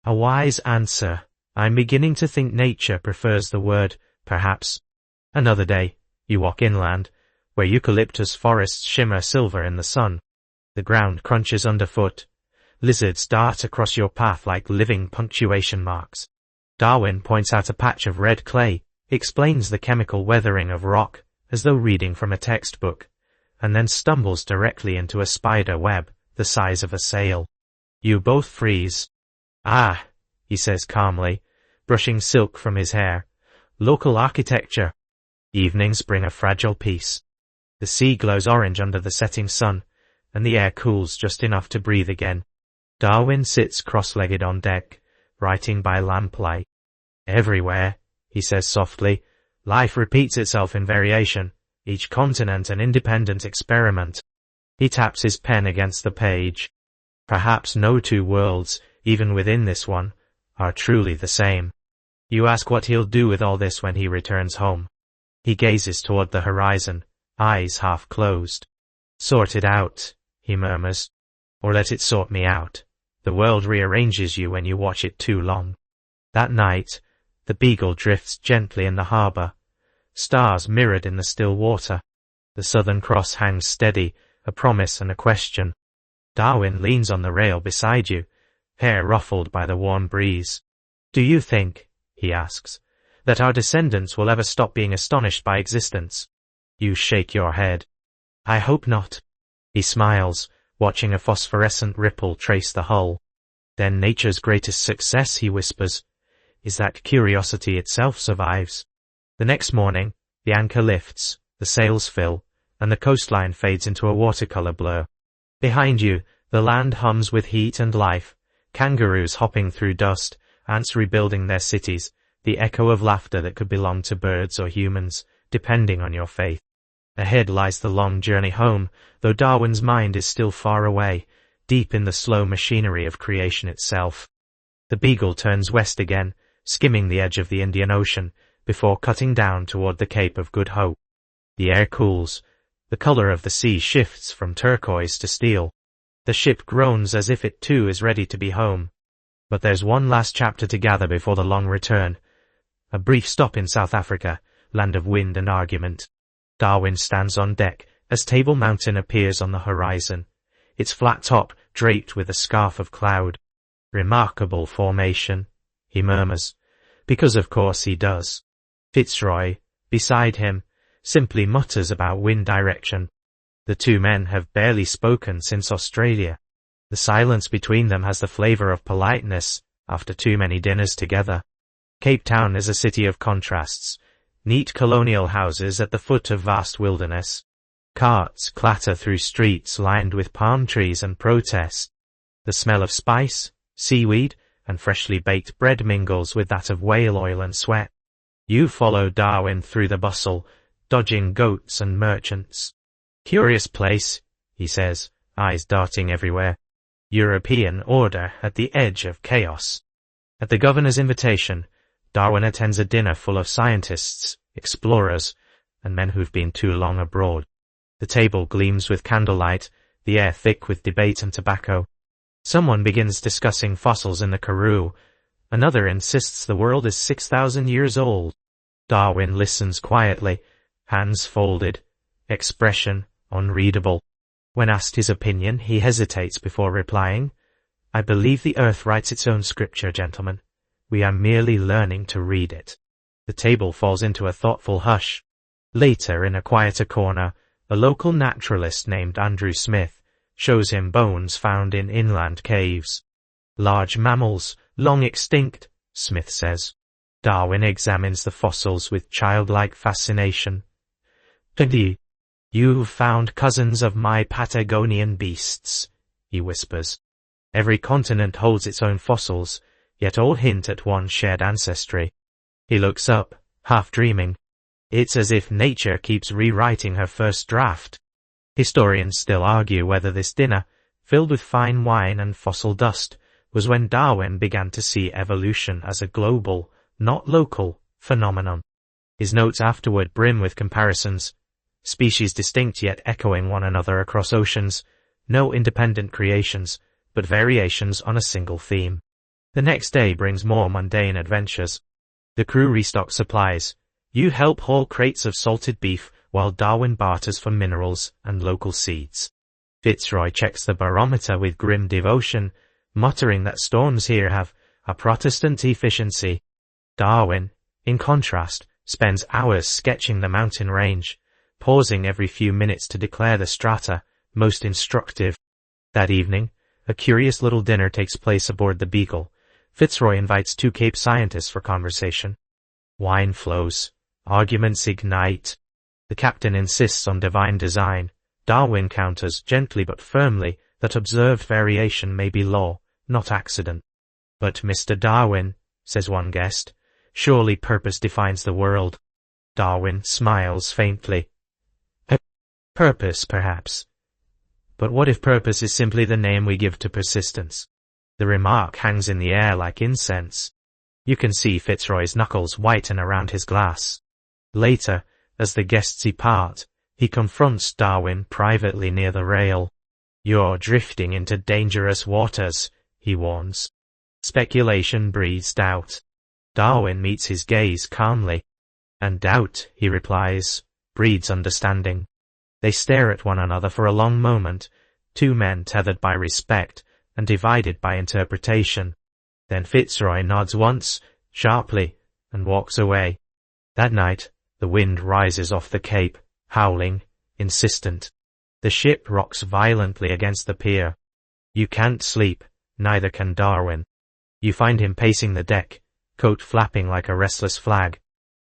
A wise answer. I'm beginning to think nature prefers the word, perhaps. Another day, you walk inland, where eucalyptus forests shimmer silver in the sun. The ground crunches underfoot. Lizards dart across your path like living punctuation marks. Darwin points out a patch of red clay, explains the chemical weathering of rock, as though reading from a textbook, and then stumbles directly into a spider web, the size of a sail. You both freeze. Ah, he says calmly, brushing silk from his hair. Local architecture. Evenings bring a fragile peace. The sea glows orange under the setting sun, and the air cools just enough to breathe again. Darwin sits cross-legged on deck, writing by lamplight. Everywhere, he says softly, life repeats itself in variation, each continent an independent experiment. He taps his pen against the page. Perhaps no two worlds, even within this one, are truly the same. You ask what he'll do with all this when he returns home. He gazes toward the horizon, eyes half closed. Sort it out, he murmurs. Or let it sort me out. The world rearranges you when you watch it too long. That night, the Beagle drifts gently in the harbour, stars mirrored in the still water. The Southern Cross hangs steady, a promise and a question. Darwin leans on the rail beside you, hair ruffled by the warm breeze. Do you think, he asks, that our descendants will ever stop being astonished by existence? You shake your head. I hope not. He smiles, watching a phosphorescent ripple trace the hull. Then nature's greatest success, he whispers, is that curiosity itself survives. The next morning, the anchor lifts, the sails fill, and the coastline fades into a watercolor blur. Behind you, the land hums with heat and life, kangaroos hopping through dust, ants rebuilding their cities, the echo of laughter that could belong to birds or humans, depending on your faith. Ahead lies the long journey home, though Darwin's mind is still far away, deep in the slow machinery of creation itself. The Beagle turns west again, skimming the edge of the Indian Ocean, before cutting down toward the Cape of Good Hope. The air cools. The color of the sea shifts from turquoise to steel. The ship groans as if it too is ready to be home. But there's one last chapter to gather before the long return. A brief stop in South Africa, land of wind and argument. Darwin stands on deck as Table Mountain appears on the horizon, its flat top draped with a scarf of cloud. Remarkable formation, he murmurs, because of course he does. Fitzroy, beside him, simply mutters about wind direction. The two men have barely spoken since Australia. The silence between them has the flavor of politeness after too many dinners together. Cape Town is a city of contrasts. Neat colonial houses at the foot of vast wilderness. Carts clatter through streets lined with palm trees and protest. The smell of spice, seaweed, and freshly baked bread mingles with that of whale oil and sweat. You follow Darwin through the bustle, dodging goats and merchants. Curious place, he says, eyes darting everywhere. European order at the edge of chaos. At the governor's invitation, Darwin attends a dinner full of scientists, explorers, and men who've been too long abroad. The table gleams with candlelight, the air thick with debate and tobacco. Someone begins discussing fossils in the Karoo. Another insists the world is 6,000 years old. Darwin listens quietly, hands folded, expression unreadable. When asked his opinion, he hesitates before replying. I believe the earth writes its own scripture, gentlemen. We are merely learning to read it. The table falls into a thoughtful hush. Later, in a quieter corner, a local naturalist named Andrew Smith shows him bones found in inland caves. Large mammals, long extinct, Smith says. Darwin examines the fossils with childlike fascination. You've found cousins of my Patagonian beasts, he whispers. Every continent holds its own fossils, yet all hint at one shared ancestry. He looks up, half dreaming. It's as if nature keeps rewriting her first draft. Historians still argue whether this dinner, filled with fine wine and fossil dust, was when Darwin began to see evolution as a global, not local, phenomenon. His notes afterward brim with comparisons. Species distinct yet echoing one another across oceans, no independent creations, but variations on a single theme. The next day brings more mundane adventures. The crew restocks supplies. You help haul crates of salted beef while Darwin barters for minerals and local seeds. Fitzroy checks the barometer with grim devotion, muttering that storms here have a Protestant efficiency. Darwin, in contrast, spends hours sketching the mountain range, pausing every few minutes to declare the strata most instructive. That evening, a curious little dinner takes place aboard the Beagle. Fitzroy invites two Cape scientists for conversation. Wine flows. Arguments ignite. The captain insists on divine design. Darwin counters gently but firmly that observed variation may be law, not accident. But Mr. Darwin, says one guest, surely purpose defines the world. Darwin smiles faintly. Purpose, perhaps. But what if purpose is simply the name we give to persistence? The remark hangs in the air like incense. You can see Fitzroy's knuckles whiten around his glass. Later, as the guests depart, he confronts Darwin privately near the rail. You're drifting into dangerous waters, he warns. Speculation breeds doubt. Darwin meets his gaze calmly. And doubt, he replies, breeds understanding. They stare at one another for a long moment, two men tethered by respect and divided by interpretation. Then Fitzroy nods once, sharply, and walks away. That night, the wind rises off the Cape, howling, insistent. The ship rocks violently against the pier. You can't sleep, neither can Darwin. You find him pacing the deck, coat flapping like a restless flag.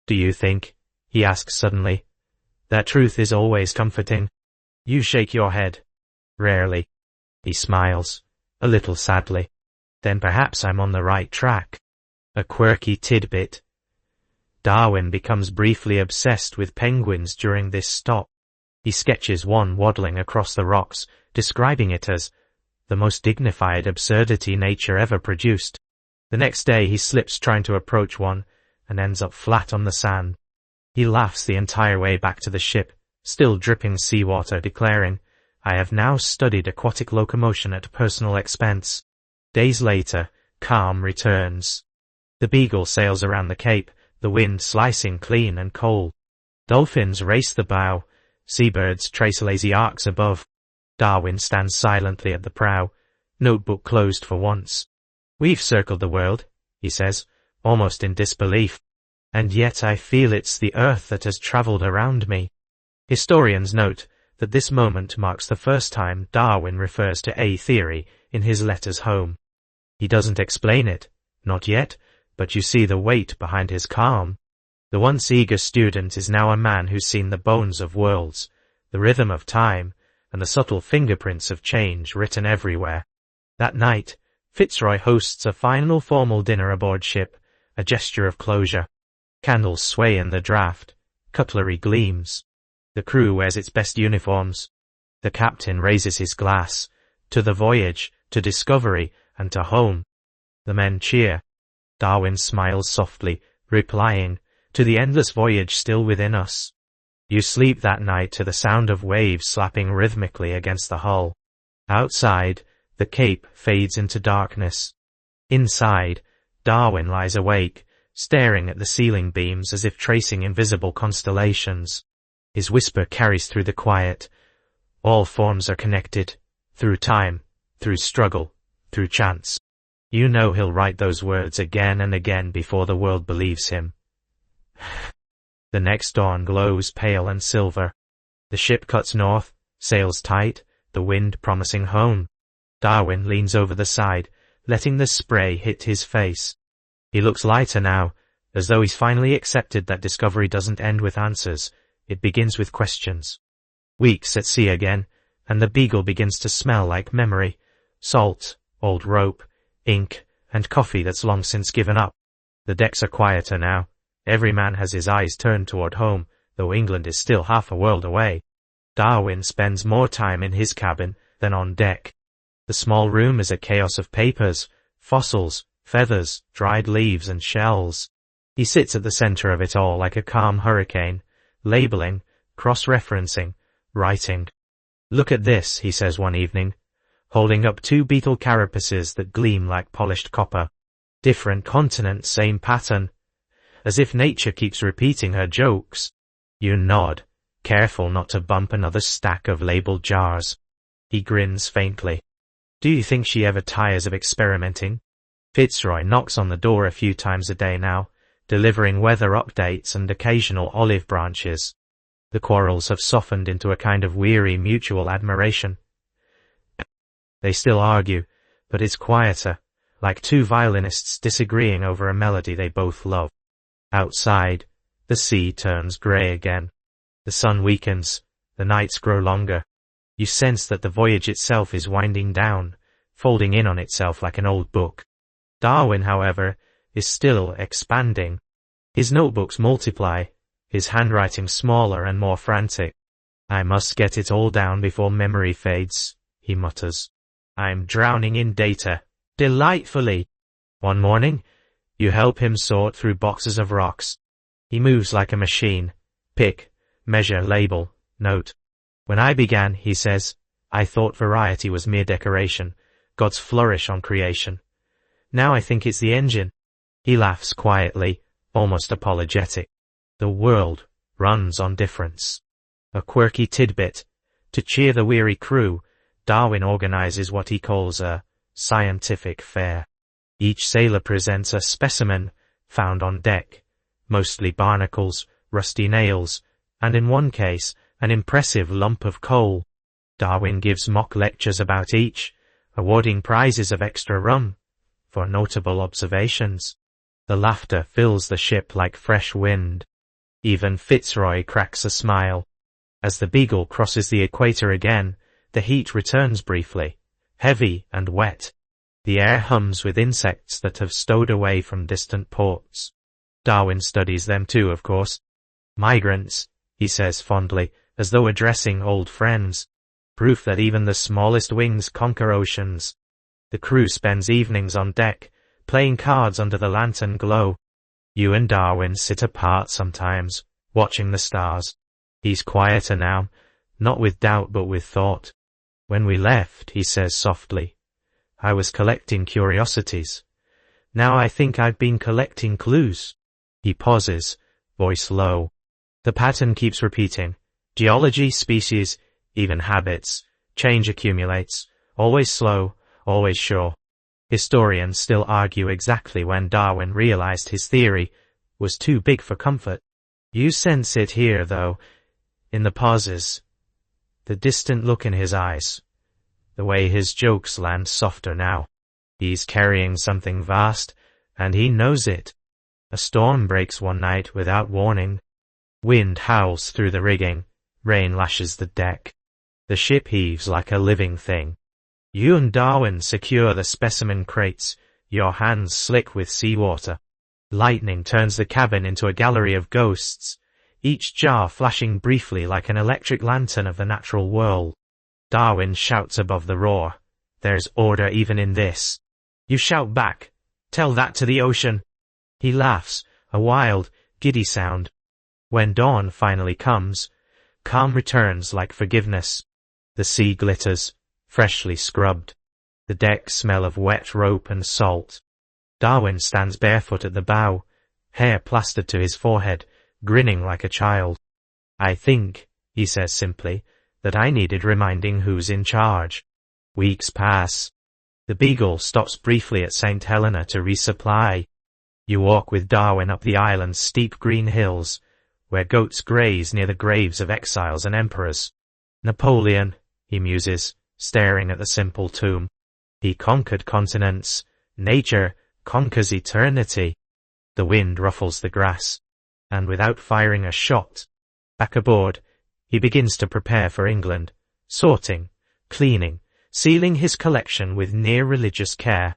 Do you think, he asks suddenly, that truth is always comforting? You shake your head. Rarely. He smiles, a little sadly. Then perhaps I'm on the right track. A quirky tidbit. Darwin becomes briefly obsessed with penguins during this stop. He sketches one waddling across the rocks, describing it as the most dignified absurdity nature ever produced. The next day he slips trying to approach one, and ends up flat on the sand. He laughs the entire way back to the ship, still dripping seawater, declaring, I have now studied aquatic locomotion at personal expense. Days later, calm returns. The Beagle sails around the Cape, the wind slicing clean and cold. Dolphins race the bow, seabirds trace lazy arcs above. Darwin stands silently at the prow, notebook closed for once. We've circled the world, he says, almost in disbelief. And yet I feel it's the earth that has travelled around me. Historians note that this moment marks the first time Darwin refers to a theory in his letters home. He doesn't explain it, not yet, but you see the weight behind his calm. The once eager student is now a man who's seen the bones of worlds, the rhythm of time, and the subtle fingerprints of change written everywhere. That night, Fitzroy hosts a final formal dinner aboard ship, a gesture of closure. Candles sway in the draught, cutlery gleams. The crew wears its best uniforms. The captain raises his glass, to the voyage, to discovery, and to home. The men cheer. Darwin smiles softly, replying, to the endless voyage still within us. You sleep that night to the sound of waves slapping rhythmically against the hull. Outside, the Cape fades into darkness. Inside, Darwin lies awake, staring at the ceiling beams as if tracing invisible constellations. His whisper carries through the quiet. All forms are connected, through time, through struggle, through chance. You know he'll write those words again and again before the world believes him. The next dawn glows pale and silver. The ship cuts north, sails tight, the wind promising home. Darwin leans over the side, letting the spray hit his face. He looks lighter now, as though he's finally accepted that discovery doesn't end with answers, it begins with questions. Weeks at sea again, and the Beagle begins to smell like memory, salt, old rope, ink, and coffee that's long since given up. The decks are quieter now. Every man has his eyes turned toward home, though England is still half a world away. Darwin spends more time in his cabin than on deck. The small room is a chaos of papers, fossils, feathers, dried leaves, and shells. He sits at the center of it all like a calm hurricane, labeling, cross-referencing, writing. "Look at this," he says one evening, holding up 2 beetle carapaces that gleam like polished copper. Different continent, same pattern. As if nature keeps repeating her jokes. You nod, careful not to bump another stack of labeled jars. He grins faintly. Do you think she ever tires of experimenting? Fitzroy knocks on the door a few times a day now, delivering weather updates and occasional olive branches. The quarrels have softened into a kind of weary mutual admiration. They still argue, but it's quieter, like 2 violinists disagreeing over a melody they both love. Outside, the sea turns grey again. The sun weakens, the nights grow longer. You sense that the voyage itself is winding down, folding in on itself like an old book. Darwin, however, is still expanding. His notebooks multiply, his handwriting smaller and more frantic. I must get it all down before memory fades, he mutters. I'm drowning in data. Delightfully. One morning, you help him sort through boxes of rocks. He moves like a machine. Pick, measure, label, note. When I began, he says, I thought variety was mere decoration, God's flourish on creation. Now I think it's the engine. He laughs quietly, almost apologetic. The world runs on difference. A quirky tidbit. To cheer the weary crew, Darwin organizes what he calls a scientific fair. Each sailor presents a specimen found on deck, mostly barnacles, rusty nails, and in one case, an impressive lump of coal. Darwin gives mock lectures about each, awarding prizes of extra rum for notable observations. The laughter fills the ship like fresh wind. Even Fitzroy cracks a smile. As the Beagle crosses the equator again, the heat returns briefly, heavy and wet. The air hums with insects that have stowed away from distant ports. Darwin studies them too, of course. Migrants, he says fondly, as though addressing old friends. Proof that even the smallest wings conquer oceans. The crew spends evenings on deck, playing cards under the lantern glow. You and Darwin sit apart sometimes, watching the stars. He's quieter now, not with doubt but with thought. When we left, he says softly, I was collecting curiosities. Now I think I've been collecting clues. He pauses, voice low. The pattern keeps repeating. Geology, species, even habits. Change accumulates. Always slow, always sure. Historians still argue exactly when Darwin realized his theory was too big for comfort. You sense it here, though, in the pauses, the distant look in his eyes, the way his jokes land softer now. He's carrying something vast, and he knows it. A storm breaks one night without warning. Wind howls through the rigging, rain lashes the deck. The ship heaves like a living thing. You and Darwin secure the specimen crates, your hands slick with seawater. Lightning turns the cabin into a gallery of ghosts, each jar flashing briefly like an electric lantern of the natural world. Darwin shouts above the roar. There's order even in this. You shout back. Tell that to the ocean. He laughs, a wild, giddy sound. When dawn finally comes, Calm returns like forgiveness. The sea glitters, freshly scrubbed. The decks smell of wet rope and salt. Darwin stands barefoot at the bow, hair plastered to his forehead, grinning like a child. "I think," he says simply, "that I needed reminding who's in charge." Weeks pass. The Beagle stops briefly at St. Helena to resupply. You walk with Darwin up the island's steep green hills, where goats graze near the graves of exiles and emperors. Napoleon, he muses, staring at the simple tomb. He conquered continents. Nature conquers eternity. The wind ruffles the grass, and without firing a shot, back aboard, he begins to prepare for England, sorting, cleaning, sealing his collection with near-religious care.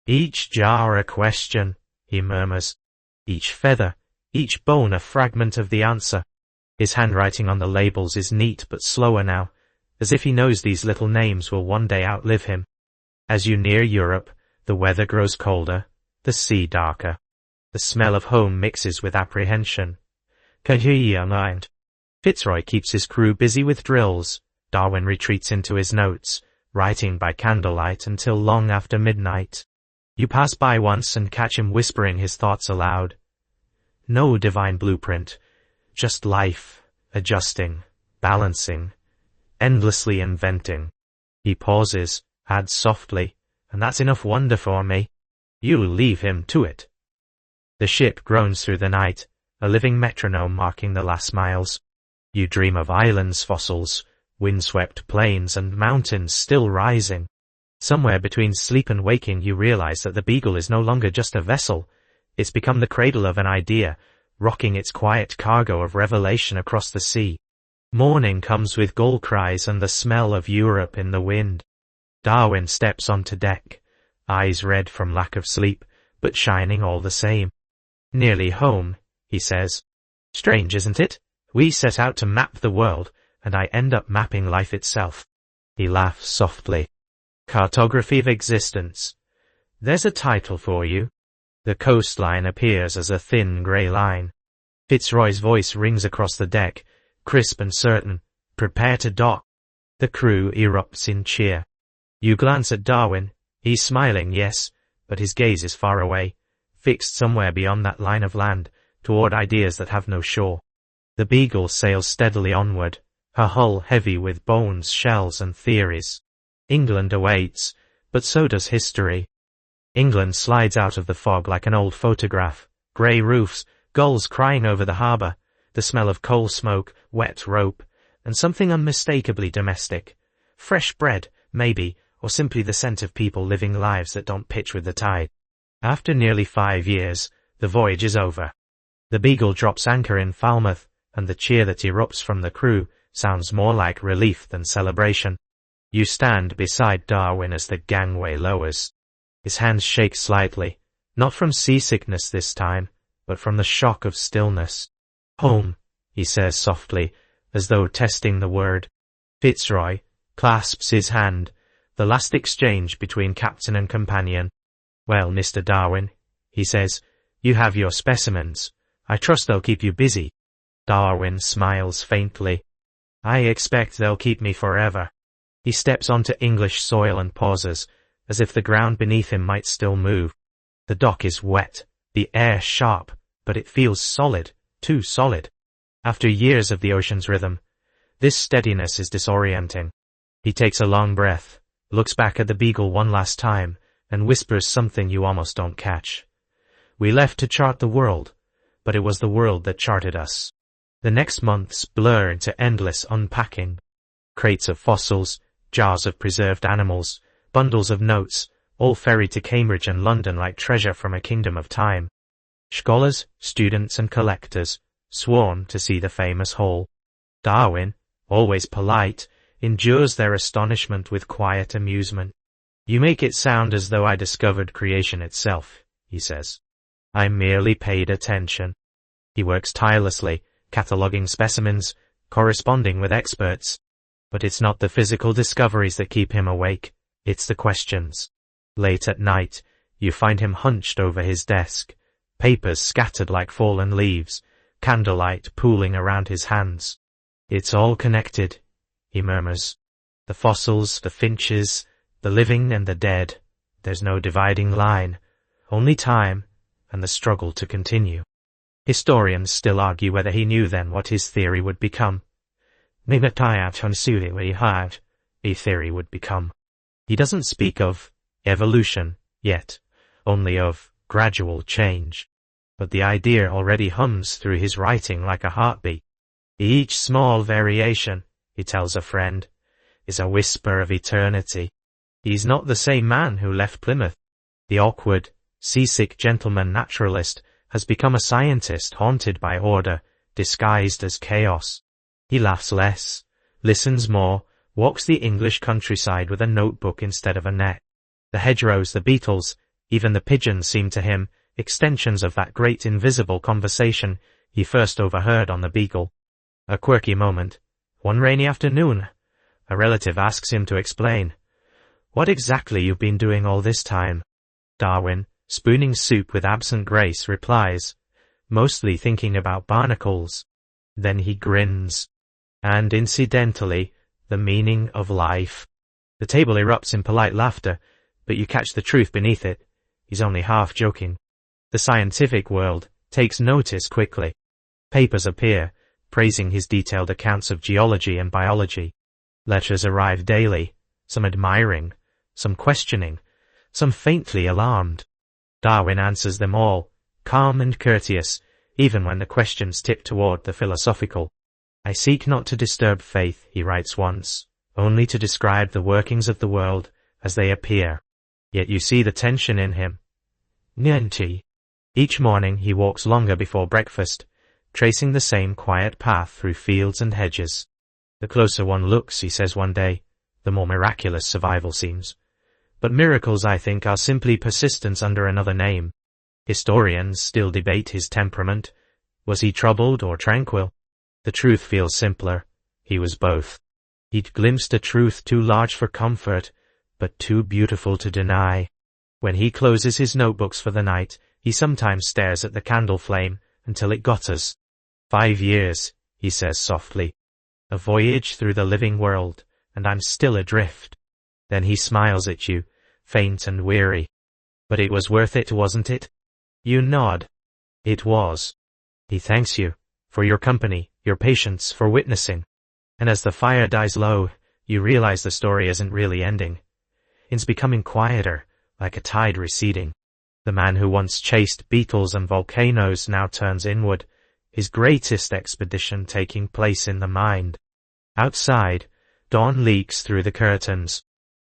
"Each jar a question," he murmurs. "Each feather, each bone a fragment of the answer." His handwriting on the labels is neat but slower now, as if he knows these little names will one day outlive him. As you near Europe, the weather grows colder, the sea darker. The smell of home mixes with apprehension. Fitzroy keeps his crew busy with drills. Darwin retreats into his notes, writing by candlelight until long after midnight. You pass by once and catch him whispering his thoughts aloud. No divine blueprint, just life, adjusting, balancing, endlessly inventing. He pauses, adds softly, "And that's enough wonder for me. You'll leave him to it." The ship groans through the night, a living metronome marking the last miles. You dream of islands, fossils, windswept plains, and mountains still rising. Somewhere between sleep and waking you realize that the Beagle is no longer just a vessel. It's become the cradle of an idea, rocking its quiet cargo of revelation across the sea. Morning comes with gull cries and the smell of Europe in the wind. Darwin steps onto deck, eyes red from lack of sleep, but shining all the same. "Nearly home," he says. "Strange, isn't it? We set out to map the world, and I end up mapping life itself." He laughs softly. "Cartography of existence. There's a title for you." The coastline appears as a thin grey line. Fitzroy's voice rings across the deck, crisp and certain. "Prepare to dock." The crew erupts in cheer. You glance at Darwin. He's smiling, yes, but his gaze is far away, fixed somewhere beyond that line of land, toward ideas that have no shore. The Beagle sails steadily onward, her hull heavy with bones, shells, and theories. England awaits, but so does history. England slides out of the fog like an old photograph. Grey roofs, gulls crying over the harbour, the smell of coal smoke, wet rope, and something unmistakably domestic. Fresh bread, maybe, or simply the scent of people living lives that don't pitch with the tide. After nearly 5 years, the voyage is over. The Beagle drops anchor in Falmouth, and the cheer that erupts from the crew sounds more like relief than celebration. You stand beside Darwin as the gangway lowers. His hands shake slightly, not from seasickness this time, but from the shock of stillness. "Home," he says softly, as though testing the word. Fitzroy clasps his hand, the last exchange between captain and companion. "Well, Mr. Darwin," he says, "you have your specimens. I trust they'll keep you busy." Darwin smiles faintly. "I expect they'll keep me forever." He steps onto English soil and pauses, as if the ground beneath him might still move. The dock is wet, the air sharp, but it feels solid, too solid. After years of the ocean's rhythm, this steadiness is disorienting. He takes a long breath, looks back at the Beagle one last time, and whispers something you almost don't catch. "We left to chart the world, but it was the world that charted us." The next months blur into endless unpacking. Crates of fossils, jars of preserved animals, bundles of notes, all ferried to Cambridge and London like treasure from a kingdom of time. Scholars, students, and collectors swarm to see the famous haul. Darwin, always polite, endures their astonishment with quiet amusement. "You make it sound as though I discovered creation itself," he says. "I merely paid attention." He works tirelessly, cataloguing specimens, corresponding with experts. But it's not the physical discoveries that keep him awake, it's the questions. Late at night, you find him hunched over his desk, papers scattered like fallen leaves, candlelight pooling around his hands. It's all connected, he murmurs. The fossils, the finches, the living and the dead. There's no dividing line, only time and the struggle to continue. Historians still argue whether he knew then what his theory would become. A theory would become. He doesn't speak of evolution yet, only of gradual change. But the idea already hums through his writing like a heartbeat. Each small variation, he tells a friend, is a whisper of eternity. He's not the same man who left Plymouth. The awkward, seasick gentleman naturalist has become a scientist haunted by order, disguised as chaos. He laughs less, listens more, walks the English countryside with a notebook instead of a net. The hedgerows, the beetles, even the pigeons seem to him extensions of that great invisible conversation he first overheard on the Beagle. A quirky moment. One rainy afternoon, a relative asks him to explain. What exactly you've been doing all this time? Darwin, spooning soup with absent grace, replies, mostly thinking about barnacles. Then he grins. And incidentally, the meaning of life. The table erupts in polite laughter, but you catch the truth beneath it. He's only half joking. The scientific world takes notice quickly. Papers appear, praising his detailed accounts of geology and biology. Letters arrive daily, some admiring, some questioning, some faintly alarmed. Darwin answers them all, calm and courteous, even when the questions tip toward the philosophical. I seek not to disturb faith, he writes once, only to describe the workings of the world as they appear. Yet you see the tension in him. Niente. Each morning he walks longer before breakfast, tracing the same quiet path through fields and hedges. The closer one looks, he says one day, the more miraculous survival seems. But miracles, I think, are simply persistence under another name. Historians still debate his temperament. Was he troubled or tranquil? The truth feels simpler. He was both. He'd glimpsed a truth too large for comfort, but too beautiful to deny. When he closes his notebooks for the night, he sometimes stares at the candle flame until it gutters. 5 years, he says softly. A voyage through the living world, and I'm still adrift. Then he smiles at you, faint and weary. But it was worth it, wasn't it? You nod. It was. He thanks you for your company, your patience, for witnessing. And as the fire dies low, you realize the story isn't really ending. It's becoming quieter, like a tide receding. The man who once chased beetles and volcanoes now turns inward, his greatest expedition taking place in the mind. Outside, dawn leaks through the curtains.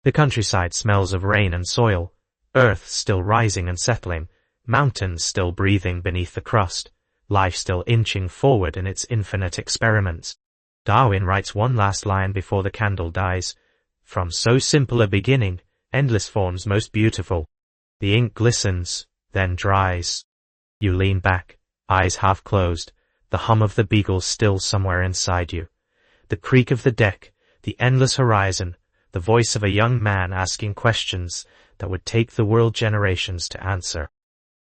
The countryside smells of rain and soil, earth still rising and settling, mountains still breathing beneath the crust, life still inching forward in its infinite experiments. Darwin writes one last line before the candle dies. From so simple a beginning, endless forms most beautiful. The ink glistens, then dries. You lean back, eyes half closed, the hum of the Beagle still somewhere inside you. The creak of the deck, the endless horizon, the voice of a young man asking questions that would take the world generations to answer.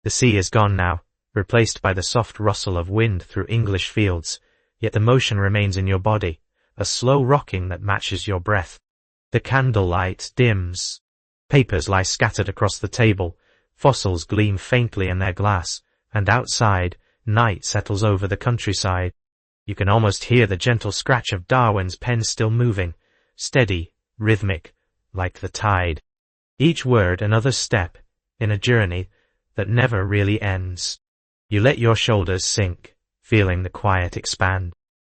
The sea is gone now, replaced by the soft rustle of wind through English fields, yet the motion remains in your body, a slow rocking that matches your breath. The candlelight dims. Papers lie scattered across the table, fossils gleam faintly in their glass, and outside, night settles over the countryside. You can almost hear the gentle scratch of Darwin's pen still moving, steady, rhythmic, like the tide. Each word another step in a journey that never really ends. You let your shoulders sink, feeling the quiet expand.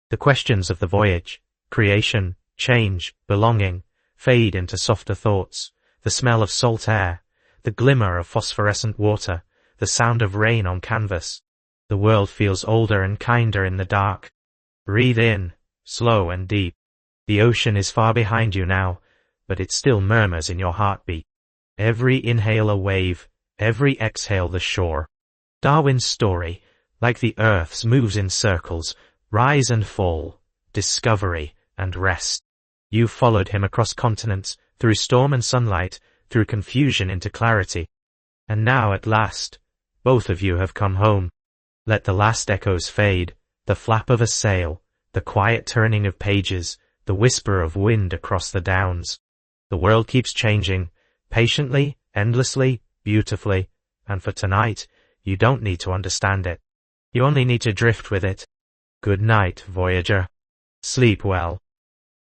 The questions of the voyage, creation, change, belonging, fade into softer thoughts. The smell of salt air, the glimmer of phosphorescent water, the sound of rain on canvas. The world feels older and kinder in the dark. Breathe in, slow and deep. The ocean is far behind you now, but it still murmurs in your heartbeat. Every inhale a wave, every exhale the shore. Darwin's story, like the Earth's, moves in circles, rise and fall, discovery and rest. You followed him across continents, through storm and sunlight, through confusion into clarity. And now at last, both of you have come home. Let the last echoes fade, the flap of a sail, The quiet turning of pages, the whisper of wind across the downs. The world keeps changing, patiently, endlessly, beautifully, and for tonight, you don't need to understand it. You only need to drift with it. Good night, Voyager. Sleep well.